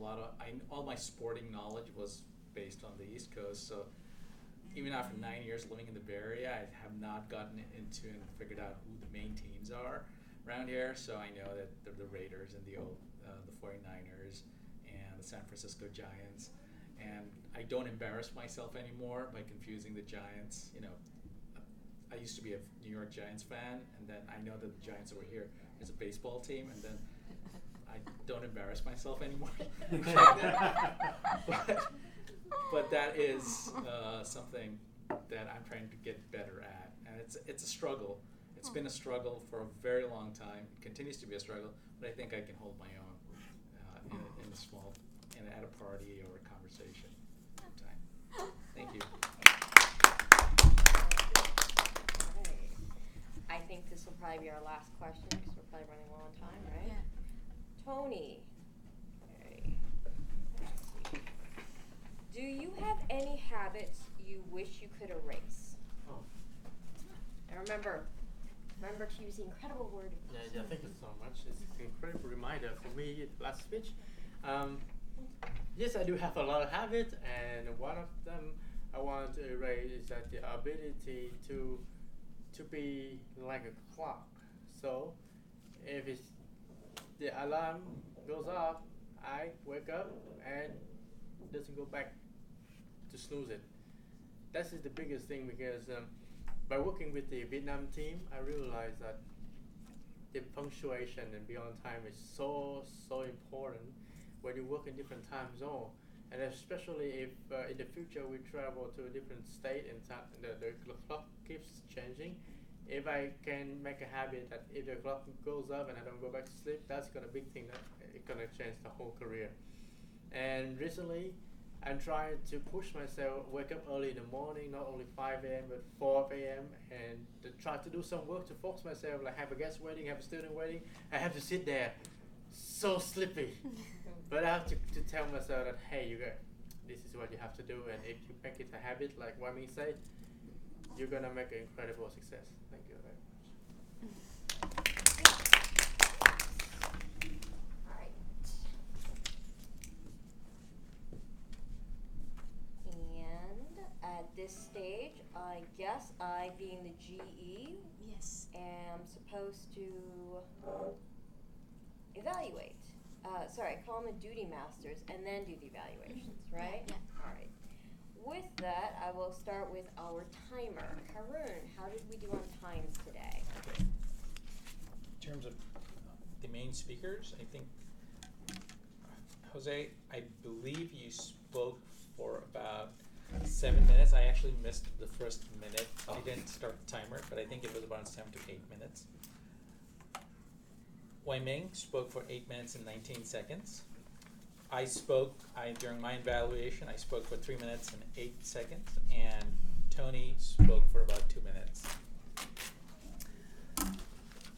All my sporting knowledge was based on the East Coast. So even after 9 years living in the Bay Area, I have not gotten into and figured out who the main teams are around here. So I know that they're the Raiders and the 49ers and the San Francisco Giants. And I don't embarrass myself anymore by confusing the Giants. You know, I used to be a New York Giants fan, and then I know that the Giants over here is a baseball team, and then I don't embarrass myself anymore. but that is something that I'm trying to get better at, and it's a struggle. It's been a struggle for a very long time. It continues to be a struggle, but I think I can hold my own at a party or a conversation sometime. Thank you. Alright. I think this will probably be our last question because we're probably running low on time, right? Yeah. Tony. Okay. Let's see. Do you have any habits you wish you could erase? Oh. And remember to use the incredible word. Yeah, thank you so much. It's an incredible reminder for me, last speech. Yes, I do have a lot of habits, and one of them I want to erase is that the ability to be like a clock. So, if the alarm goes off, I wake up and doesn't go back to snooze it. That is the biggest thing because by working with the Vietnam team, I realized that the punctuation and be on time is so important when you work in different time zone, and especially if in the future we travel to a different state and the clock keeps changing. If I can make a habit that if the clock goes up and I don't go back to sleep, that's gonna big thing that it's gonna change the whole career. And recently, I'm trying to push myself, wake up early in the morning, not only 5 a.m. but 4 a.m. and to try to do some work to force myself, like have a guest waiting, have a student waiting. I have to sit there, so sleepy. But I have to tell myself that, hey, this is what you have to do, and if you make it a habit, like Wai Ming said, you're gonna make an incredible success. Thank you very much. Alright. And at this stage, I guess I, being the GE, Yes. am supposed to evaluate. Call them the duty masters and then do the evaluations, right? Yeah. Alright. With that, I will start with our timer. Haroon, how did we do on times today? Okay. In terms of the main speakers, I think, Jose, I believe you spoke for about 7 minutes. I actually missed the first minute. I didn't start the timer, but I think it was about 7 to 8 minutes. Wai Ming spoke for 8 minutes and 19 seconds. During my evaluation, I spoke for 3 minutes and 8 seconds, and Tony spoke for about 2 minutes.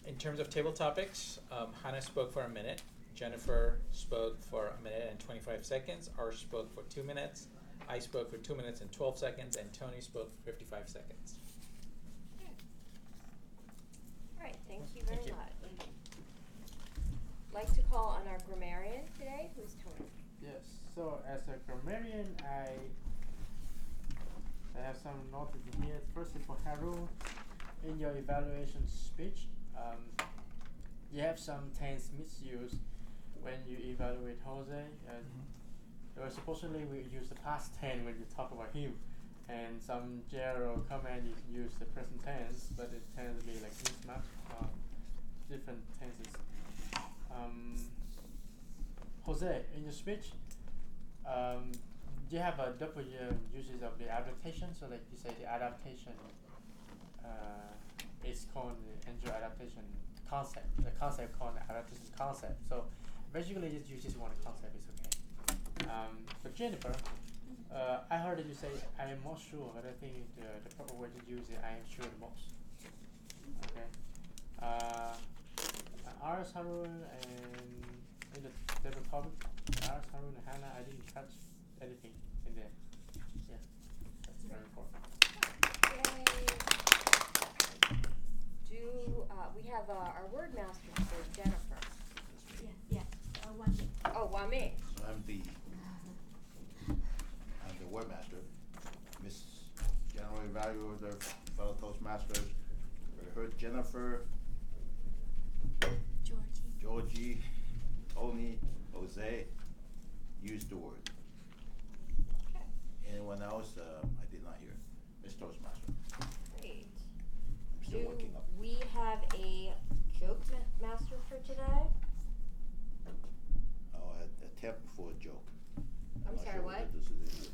In terms of table topics, Hannah spoke for a minute, Jennifer spoke for a minute and 25 seconds, Arsh spoke for 2 minutes, I spoke for 2 minutes and 12 seconds, and Tony spoke for 55 seconds. Alright, thank you very Thank you. much. Like to call on our grammarian today, who's Tony. Yes, so as a grammarian, I have some notes in here. First is for Haroon. In your evaluation speech, you have some tense misuse when you evaluate Jose. Supposedly we use the past tense when you talk about him, and some general comment you use the present tense, but it tends to be like mismatch, different tenses. Jose, in your speech, you have a double uses of the adaptation, so like you say the adaptation is called the angel adaptation concept. The concept called the adaptation concept. So basically just use this one concept is okay. But Jennifer, I heard that you say I am not sure, but I think the proper way to use it, I am sure the most. Okay. Aras, Haroon, and in the topic, Aras, Haroon, and Hannah, I didn't catch anything in there. Yeah, that's very important. Yay! We have our word master for Jennifer. Yeah. 1 minute. Oh, Wai Ming. So I'm the word master. Miss evaluator, fellow Toastmasters. We heard Jennifer, Georgie, Tony, Jose use the word. Okay. Anyone else? I did not hear. Miss Toastmaster. Great. I'm still Do waking up. we have a joke master for today? Oh, attempt for a joke. I'm not sorry, sure what? whether this is it.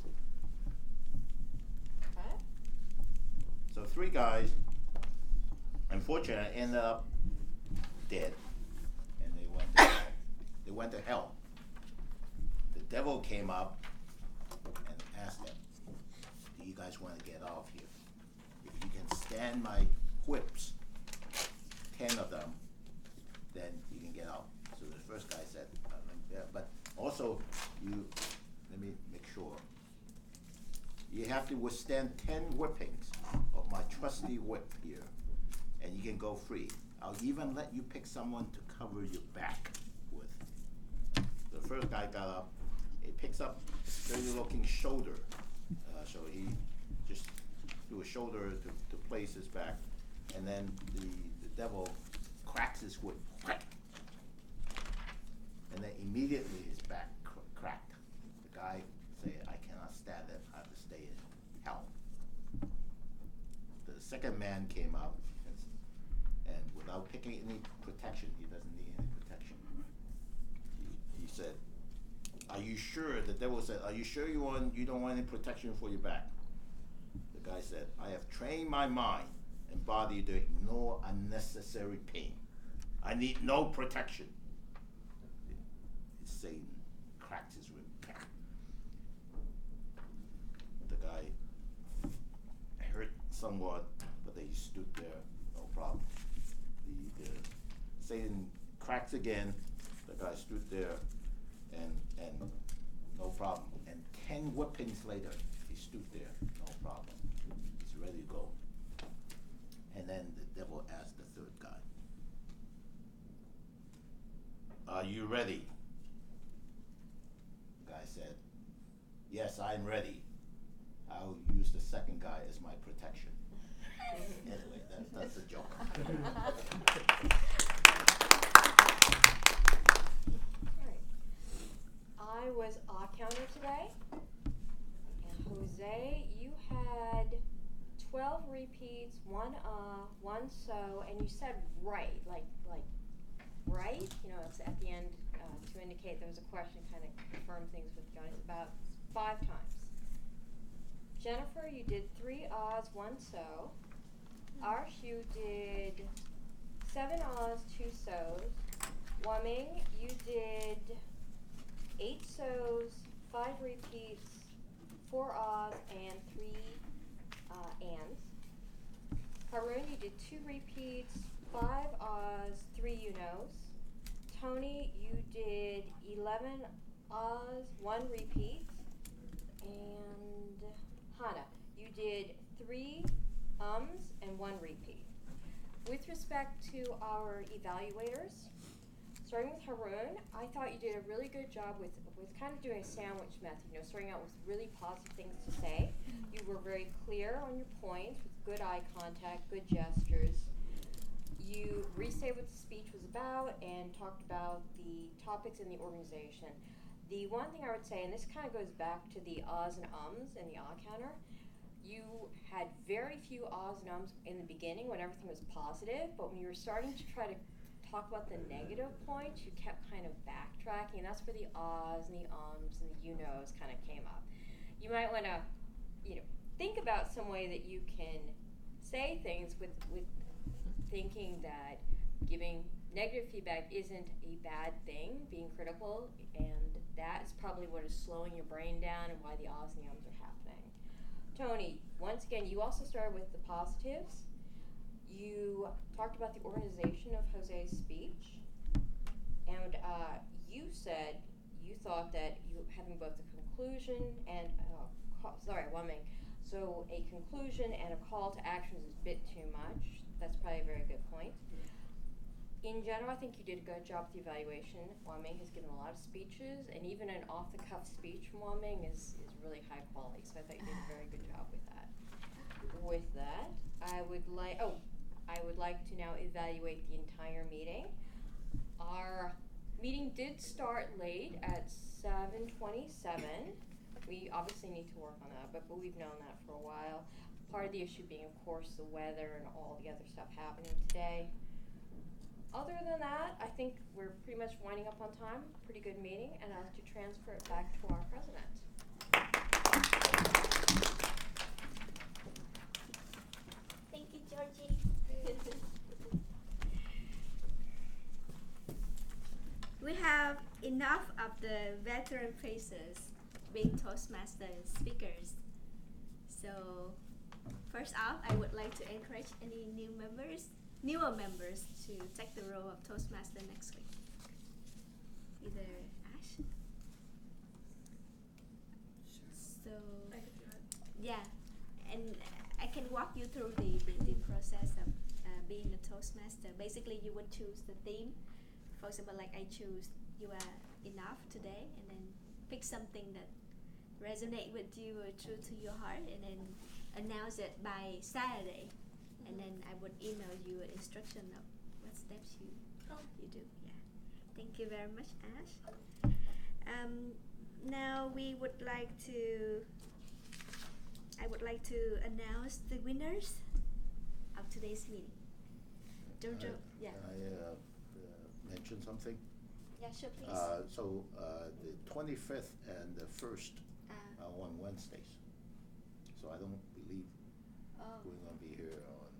Okay. So 3 guys, unfortunately, ended up dead, and they went to hell. They went to hell. The devil came up and asked them, "Do you guys want to get off here? If you can stand my whips, 10 of them, then you can get out." So the first guy said, "Yeah, but also let me make sure. You have to withstand 10 whippings of my trusty whip here, and you can go free. I'll even let you pick someone to cover your back with." The first guy got up. He picks up a sturdy-looking shoulder. So he just threw a shoulder to place his back, and then the devil cracks his whip. Crack! And then immediately his back cracked. The guy said, "I cannot stand it. I have to stay in hell." The second man came up, and without picking any protection, he doesn't need any protection. He said, "Are you sure?" The devil said, "Are you sure you don't want any protection for your back?" The guy said, "I have trained my mind and body to ignore unnecessary pain. I need no protection." Satan cracked his rib. The guy hurt somewhat, but he stood there, no problem. The Satan cracks again. The guy stood there, and no problem. And 10 whippings later, he stood there, no problem. He's ready to go. And then the devil asked the third guy, "Are you ready?" The guy said, "Yes, I'm ready. I'll use the second guy as my protection." Anyway, that's a joke. Alright. I was odd counter today, and Jose, you had 12 repeats, 1 1 so, and you said right, like right, it's at the end to indicate there was a question, kind of confirm things with the audience, about 5 times. Jennifer, you did 3 ahs, 1 so. Arsh, you did 7 ahs, 2 so's. Waming, you did 8 so's, 5 repeats, 4 ahs, and 3 ands. Haroon, you did 2 repeats, 5 ahs, 3 you-knows. Tony, you did 11 ahs, 1 repeat. And Hannah, you did 3 and 1 repeat. With respect to our evaluators, starting with Haroon, I thought you did a really good job with kind of doing a sandwich method, starting out with really positive things to say. You were very clear on your points with good eye contact, good gestures. You restated what the speech was about and talked about the topics in the organization. The one thing I would say, and this kind of goes back to the ahs and ums and the ah counter, you had very few ahs and ums in the beginning when everything was positive, but when you were starting to try to talk about the negative points, you kept kind of backtracking, and that's where the ahs and the ums and the you-knows kind of came up. You might want to, think about some way that you can say things with thinking that giving negative feedback isn't a bad thing, being critical, and that's probably what is slowing your brain down and why the ahs and the ums are happening. Tony, once again, you also started with the positives. You talked about the organization of Jose's speech, and you said you thought that you having both a conclusion and Waming. So a conclusion and a call to action is a bit too much. That's probably a very good point. In general, I think you did a good job with the evaluation. Waming has given a lot of speeches, and even an off-the-cuff speech from Waming is really high quality, so I thought you did a very good job with that. with that, I would like to now evaluate the entire meeting. Our meeting did start late at 7:27. We obviously need to work on that, but we've known that for a while. Part of the issue being, of course, the weather and all the other stuff happening today. Other than that, I think we're pretty much winding up on time. Pretty good meeting, and I'll have to transfer it back to our president. Thank you, Georgie. We have enough of the veteran faces being Toastmaster speakers. So, first off, I would like to encourage any newer members to take the role of Toastmaster next week. Either Ash? So, I could do it. yeah, and I can walk you through the process of being a Toastmaster. Basically, you would choose the theme. For example, like I choose "You Are Enough" today, and then pick something that resonate with you or true to your heart, and then announce it by Saturday. And then I would email you an instruction of what steps you do. Yeah. Thank you very much, Ash. Now I would like to announce the winners of today's meeting. Jojo, yeah. I mention something. Yeah, sure, please. So the 25th and the 1st are on Wednesdays. So I don't believe we're going to be here on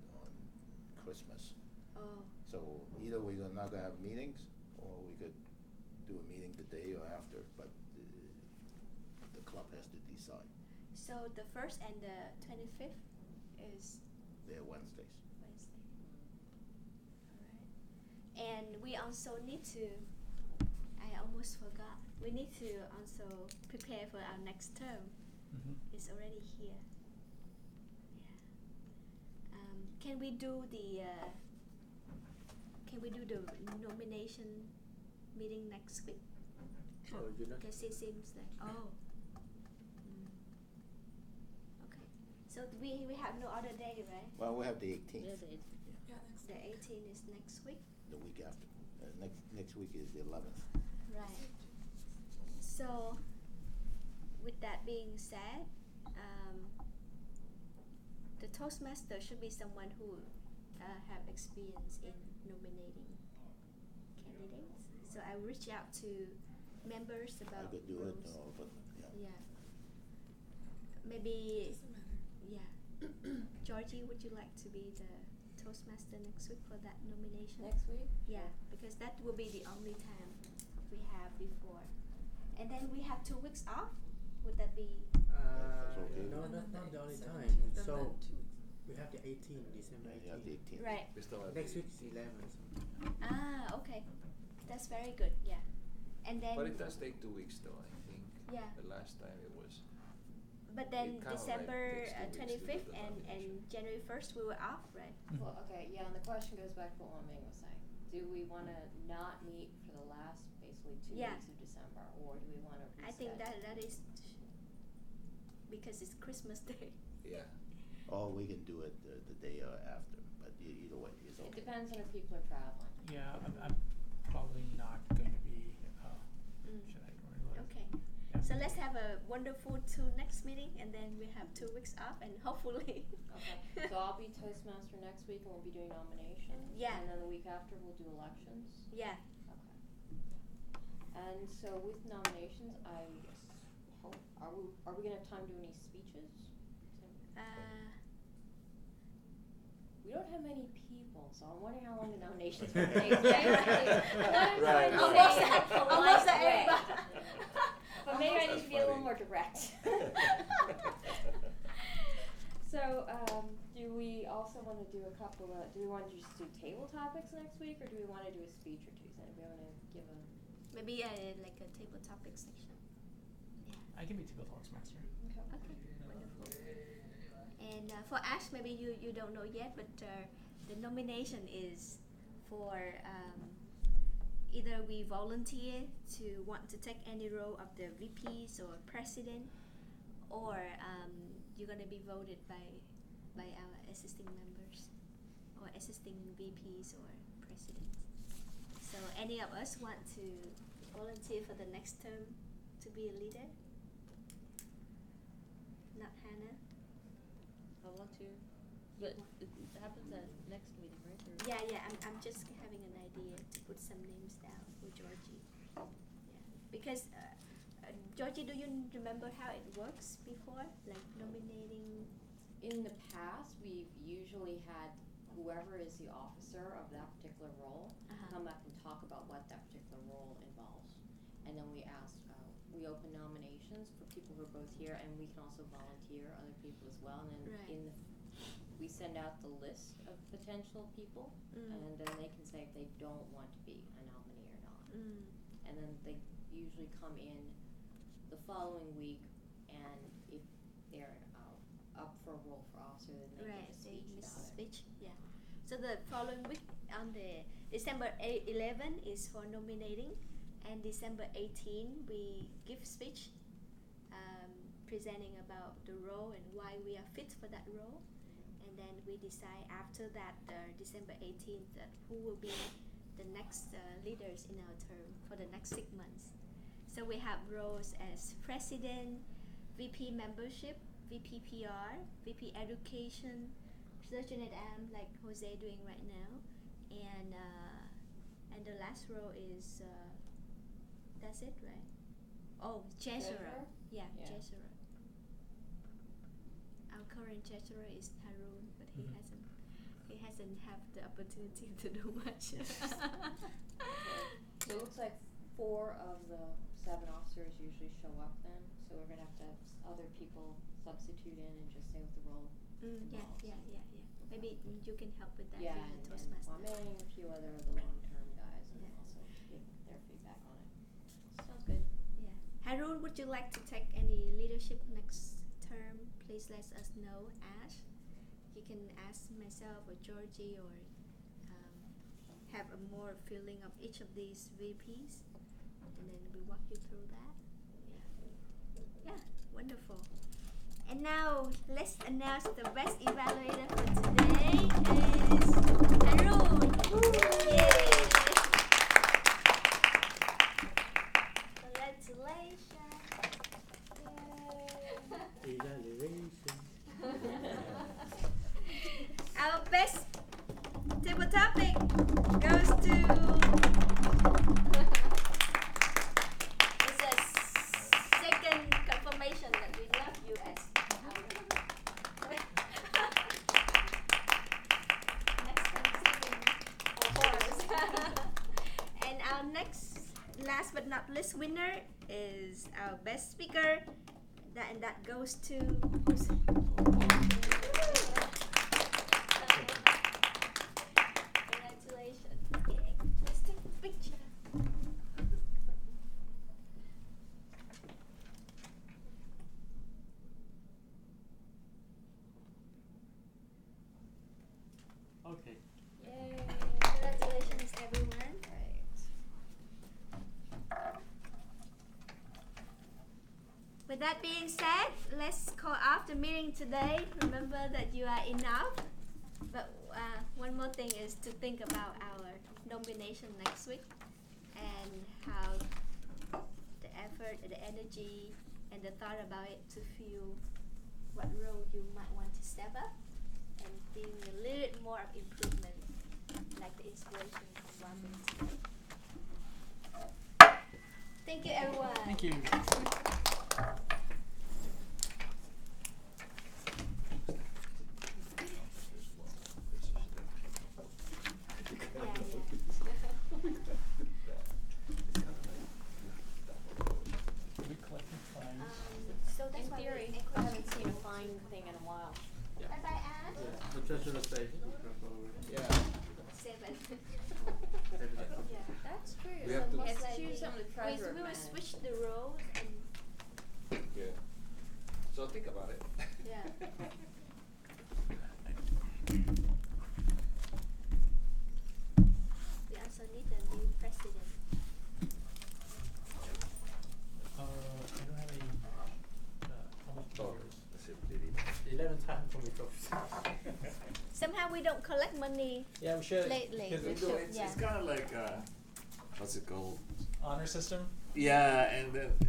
Christmas. Oh. So either we're not going to have meetings, or we could do a meeting the day or after, but the club has to decide. So the 1st and the 25th is They're Wednesdays. Wednesday. Alright. And we also need to, I almost forgot, we need to also prepare for our next term. It's already here. Yeah. Can we do the nomination meeting next week? Oh, you're not. Because it seems like okay. So we have no other day, right? Well, we have the 18th. Yeah, next The week. 18th is next week. The week after. Next week is the 11th. Right. So, with that being said, the Toastmaster should be someone who have experience in nominating candidates. So I reach out to members I about could do it, rules. but yeah. Yeah. Maybe, Doesn't matter. yeah. Georgie, would you like to be the Toastmaster next week for that nomination? Next week? Yeah, because that will be the only time we have before. And then we have 2 weeks off. Would that be? That's okay. No, And that's then not the only 17th, time. then So that 2 weeks. we have the 18th, December Yeah, 18th. you have the 18th. Right. We still have Next the- week is 11th. Ah, okay. That's very good, yeah. And then But it does take 2 weeks though, I think. Yeah. The last time it was. but then it kinda December like takes 2 weeks to do 25th the and nomination. January 1st we were off, right? Well, okay, yeah, and the question goes back to what Wang Ming was saying. Do we want to not meet for the last, basically, 2 Yeah. weeks of December, or do we want to I think that is because it's Christmas Day. Yeah. Or we can do it the day after, but either way, it's okay. It depends on if people are traveling. Yeah, I'm probably not going to be. Mm. Should I realize? Okay. Yeah. So let's have a wonderful next meeting, and then we have 2 weeks off, and hopefully. Okay, so I'll be Toastmaster next week, and we'll be doing nominations. Yeah. And then the week after, we'll do elections. Yeah. Okay. And so with nominations, I hope, are we gonna have time to do any speeches? We don't have many people, so I'm wondering how long the nominations will take. Right. Almost Almost everybody. But maybe I need That's to be a little funny. more direct. So, do we also want to do do we want to just do table topics next week, or do we want to do a speech or two? Does anybody want to give a? Maybe like a table topic section. Yeah. I can be typical Toastmaster. Okay. Wonderful. And for Ash, maybe you don't know yet, but the nomination is for either we volunteer to want to take any role of the VPs or president, or you're gonna be voted by by our existing members or existing VPs or presidents. So any of us want to volunteer for the next term to be a leader? Not Hannah? I want to, but it happens at next meeting, right? Or Yeah, I'm just having an idea to put some names down for Georgie. Yeah, because Georgie, do you remember how it works before, like nominating? In the past, we've usually had whoever is the officer of that particular role come up and talk about what that particular role involves. And then we we open nominations for people who are both here, and we can also volunteer other people as well. And then we send out the list of potential people, and then they can say if they don't want to be a nominee or not. And then they usually come in the following week, and if they're up for a role for officer, then they give a speech about it. Speech, yeah. So the following week on the December 11 is for nominating, and December 18 we give speech presenting about the role and why we are fit for that role, and then we decide after that December 18th that who will be the next leaders in our term for the next 6 months. So we have roles as president, VP membership, VP PR, VP education, Sergeant at Arm, like Jose doing right now, and the last role is that's it, right? Oh, treasurer. Yeah, treasurer. Our current treasurer is Harun, but he hasn't had the opportunity to do much. So it looks like 4 of the 7 officers usually show up then, so we're gonna have to have other people substitute in and just say what the role involves. Yeah. Maybe you can help with that. Yeah, being a and Toastmaster. Kwame and a few other of the long-term guys, and also give their feedback on it. Sounds good. Yeah. Harun, would you like to take any leadership next term? Please let us know. Ash, you can ask myself or Georgie, or have a more feeling of each of these VPs, and then we walk you through that. Yeah, wonderful. And now let's announce the best evaluator for today is Harun. Yay! Congratulations. Our best table topic goes to it's a second confirmation that we love you as and our next, last but not least winner is our best speaker, and that goes to who's congratulations. Okay, let's take a picture. Okay. Yay! Congratulations, everyone. With that being said, let's call off the meeting today. Remember that you are enough. But one more thing is to think about our nomination next week and how the effort, the energy, and the thought about it to feel what role you might want to step up and being a little bit more of improvement, like the inspiration from Robin today. Thank you, everyone. Thank you. We collected fines. So that's In why theory, we I haven't seen a fine thing in a while. Bye bye, Anne. The treasurer says Yeah. 7. Yeah, that's true. We have to- Yes, Most choose likely. some of the treasurer We will manage. switch the roles and Yeah. So think about it. yeah. We also need a new president. I don't have any. Almost Oh, hours. that's it, did it. 11 time for me to we don't collect money Yeah, we should. lately. Because We They do, should, it's yeah. kind of like, what's it called? honor system. Yeah, and then